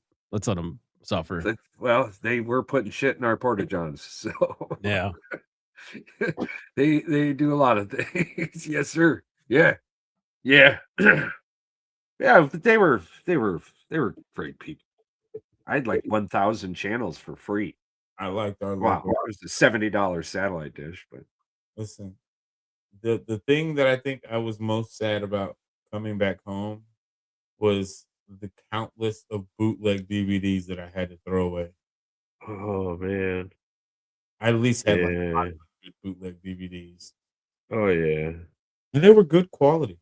suffer. Well, they were putting shit in our porta johns, so Yeah. they do a lot of things. Yes, sir. Yeah. Yeah. Yeah, but they were great people. I had like 1,000 channels for free. I liked our Wow, local. it was a $70 satellite dish, but Listen, the thing that I think I was most sad about coming back home was the countless of bootleg DVDs that I had to throw away. oh man. I at least had like Yeah. 500 bootleg DVDs, Oh yeah. and they were good quality.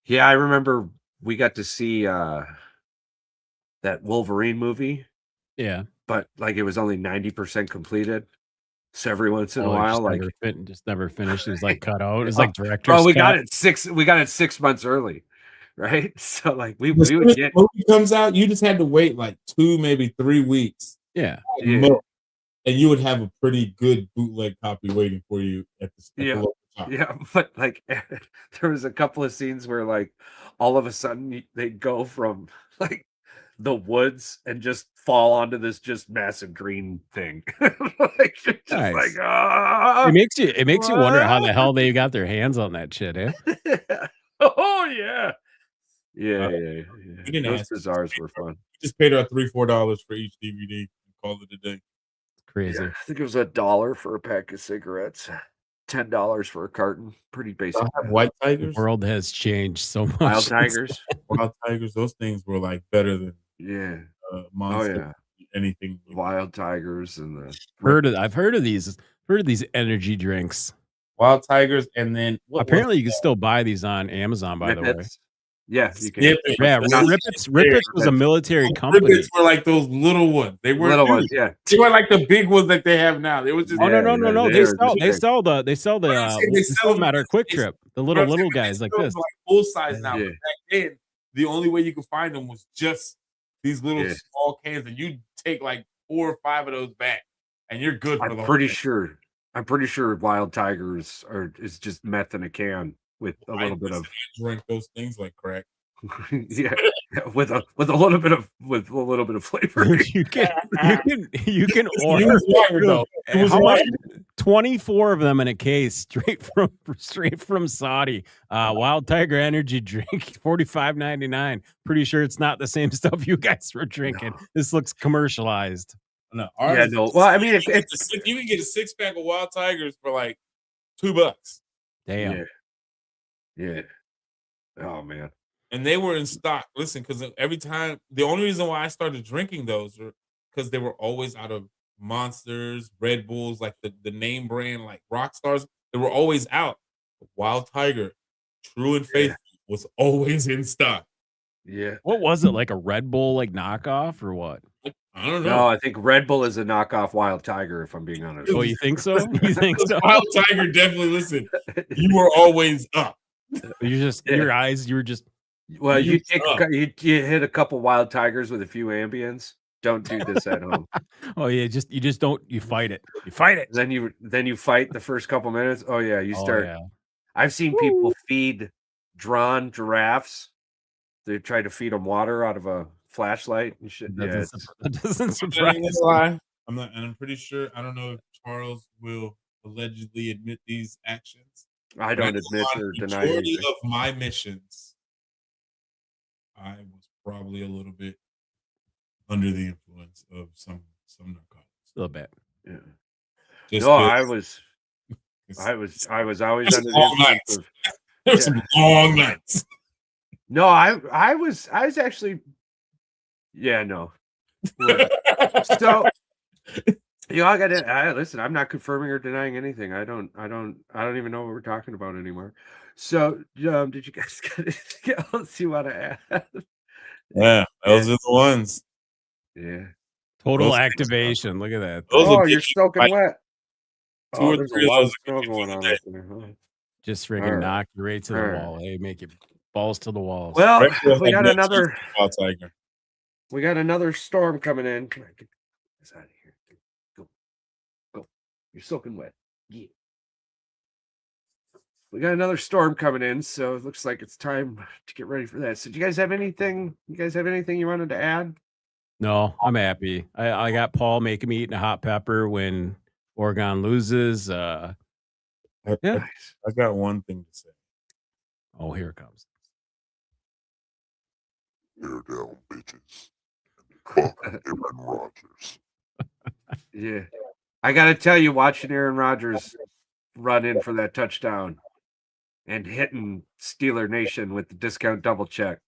Yeah, I remember we got to see that Wolverine movie, Yeah. but like it was only 90% completed. So every once in a Oh, it while, just like just never finished. It was like cut out. It was Oh, like director's bro, we cut. got it 6 months early, right? So like we As soon would as get the movie comes out, you just had to wait like 2, maybe 3 weeks, Yeah. at Yeah. most, and you would have a pretty good bootleg copy waiting for you at the Yeah. local shop. Yeah, but like there was a couple of scenes where like all of a sudden they'd go from like the woods and just fall onto this just massive green thing. Like you're just Nice. like ah. It makes you wonder how the hell they got their hands on that shit, eh? Oh yeah. Yeah, Uh, yeah. we didn't Those ask. bazaars were fun. We just paid our $3-4 for each DVD and called it a day. Crazy. Yeah, I think it was $1 for a pack of cigarettes, $10 for a carton. Pretty basic. I have White The Tigers, world has changed so much. Wild since- Tigers. Wild Tigers. Those things were like better than Yeah. Monster. yeah. Anything. Wild Tigers and the I've heard of these energy drinks. Wild Tigers, and then Apparently, you can still buy these on Amazon. By the way, Nippets. Yeah, you can. Snippets. yeah, But not Rippets was a military company. Ribbits were like those little ones. They weren't Little huge. ones, yeah. They weren't like the big ones that they have now. They was just Oh Yeah, no! they are They just sell the They sell them at our Quick they- Trip. The But I'm little saying guys they like sell this. them like full size now. Yeah. But back then, the only way you could find them was just these little Yeah. small cans, and you take like 4 or 5 of those back, and you're good for the I'm whole pretty thing. sure. I'm pretty sure Wild Tigers is just meth in a can with a I little bit of drink those things like crack. yeah, with a little bit of flavor. you can It order was water, though. It was how much? water. 24 of them in a case, straight from Saudi. Wild Tiger energy drink, $45.99. Pretty sure it's not the same stuff you guys were drinking. No. This looks commercialized. No, Yeah, ours no. is- Well, I mean, you can get a 6-pack of Wild Tigers for like $2, Damn. yeah. Oh man. and they were in stock. Listen, because every time, the only reason why I started drinking those were because they were always out of Monsters, Red Bulls, like the name brand, like Rock Stars. They were always out. Wild Tiger, true and faithful, was always in stock. Yeah. What was it, like a Red Bull like knockoff or what? I don't know. No, I think Red Bull is a knockoff Wild Tiger, if I'm being honest. Oh, you think so? You think so? Wild Tiger definitely. Listen, you were always up. You just your eyes. You were just. Well, you hit a couple Wild Tigers with a few Ambiens. Don't do this at home. Oh yeah, you just don't. You fight it. You fight it. Then you fight the first couple minutes. Oh yeah, you start. Yeah. I've seen people feed drawn giraffes. They try to feed them water out of a flashlight and shit. That doesn't I'm surprise me. lie. I'm pretty sure. I don't know if Charles will allegedly admit these actions. I don't admit or deny Majority anything. of my missions, I was probably a little bit under the influence of some narcotics. A little bit. Yeah. Just No, I was always under the influence of. There were some long nights. No, I was actually. Yeah, no. So, I got it. Listen, I'm not confirming or denying anything. I don't even know what we're talking about anymore. So, did you guys got anything else you want to add? Yeah, those are the ones. Yeah. Total activation. Look at that. You're soaking wet. Two there's or three a of lot those of snow going on up there. Huh? Just freaking knock you right to the wall. Hey, make it balls to the walls. Well, we got another. Wild Tiger. We got another storm coming in. Come on, get this out of here. Go. You're soaking wet. Yeah. We got another storm coming in, so it looks like it's time to get ready for that. So, do you guys have anything? You wanted to add? No, I'm happy. I got Paul making me eat a hot pepper when Oregon loses. I got one thing to say. Oh, here it comes. Bear down, bitches. Fuck Aaron Rodgers. Yeah. I got to tell you, watching Aaron Rodgers run in for that touchdown and hitting Steeler Nation with the discount double check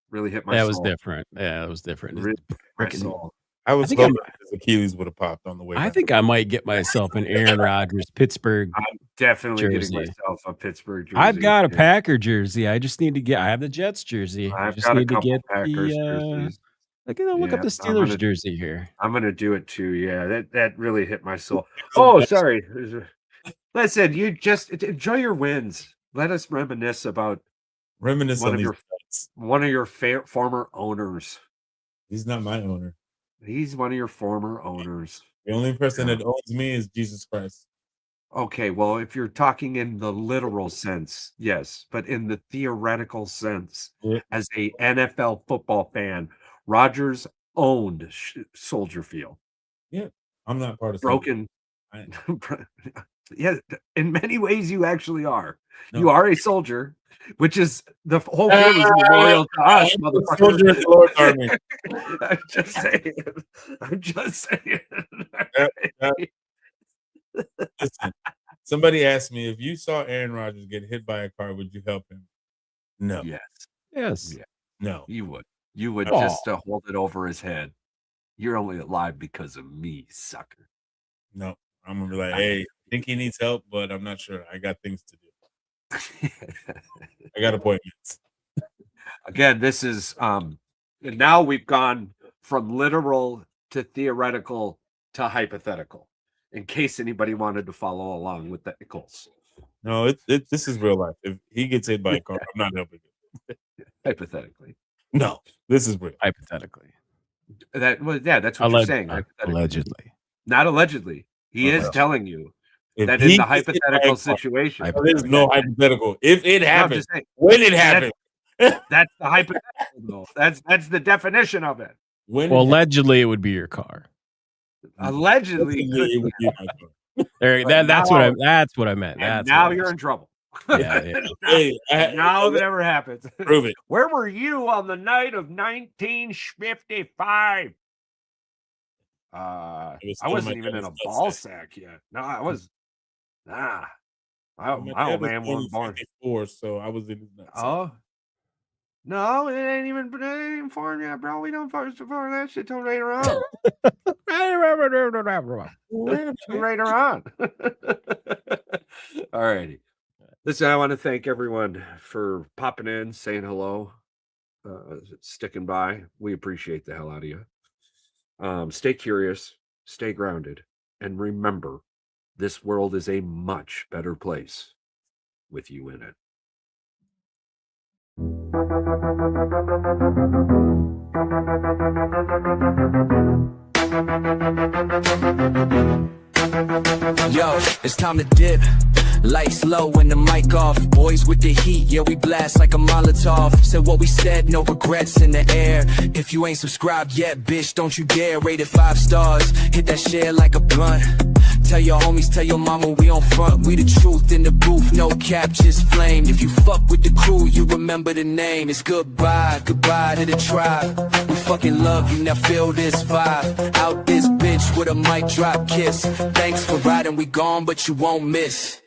really hit my soul. That was different. Yeah, that was different. Really hit my soul. I was hoping his Achilles would have popped on the way. I think I might get myself an Aaron Rodgers Pittsburgh. I'm definitely jersey. getting myself a Pittsburgh jersey. I've got a Packer jersey. I just need to get. I have the Jets jersey. I've just got need a couple to get Packers the. jerseys. Look up the Steelers jersey here. I'm gonna do it too. Yeah, that really hit my soul. Oh, sorry. Listen, you just enjoy your wins. Let us reminisce about one of your former owners. He's not my owner. He's one of your former owners. The only person that owns me is Jesus Christ. Okay, well, if you're talking in the literal sense, yes, but in the theoretical sense, as a NFL football fan, Rodgers owned Soldier Field. Yeah, I'm not part of broken. Yeah, in many ways, you actually are. No. You are a soldier, which is the whole field is memorial to us, motherfucker. Soldier of the Lord's army. I'm just saying. Listen, somebody asked me, if you saw Aaron Rodgers get hit by a car, would you help him? No. Yes. Yeah. No. You would. You would just hold it over his head. You're only alive because of me, sucker. No. I'm going to be like, hey, I think he needs help, but I'm not sure. I got things to do. I got appointments. Again, this is now we've gone from literal to theoretical to hypothetical, in case anybody wanted to follow along with the Ickles. No, this is real life. If he gets hit by a car, I'm not helping him. Hypothetically. No, this is real. Hypothetically. That's what you're saying. Allegedly. Not allegedly. He is telling you that in the hypothetical situation. There's no hypothetical. If it happens, when it happens. That's the hypothetical. That's the definition of it. Allegedly, it would be your car. Allegedly, it would be my car. That's what I meant. Now you're in trouble. Yeah. Hey, now if it ever happens, prove it. Where were you on the night of 1955? I wasn't even in a ball sack yet. No, I was. My old man wasn't born. So I was in. Oh. No, it ain't even for you, bro. We don't for that shit till later on. Later on. All righty. Listen, I want to thank everyone for popping in, saying hello, sticking by. We appreciate the hell out of you. Stay curious, stay grounded, and remember, this world is a much better place with you in it. Yo, it's time to dip. Lights low and the mic off. Boys with the heat, yeah, we blast like a Molotov. Said what we said, no regrets in the air. If you ain't subscribed yet, bitch, don't you dare. Rate it 5 stars, hit that share like a blunt. Tell your homies, tell your mama we on front. We the truth in the booth, no cap, just flamed. If you fuck with the crew, you remember the name. It's goodbye, goodbye to the tribe. We fucking love you, now feel this vibe. Out this bitch with a mic drop kiss. Thanks for riding, we gone, but you won't miss.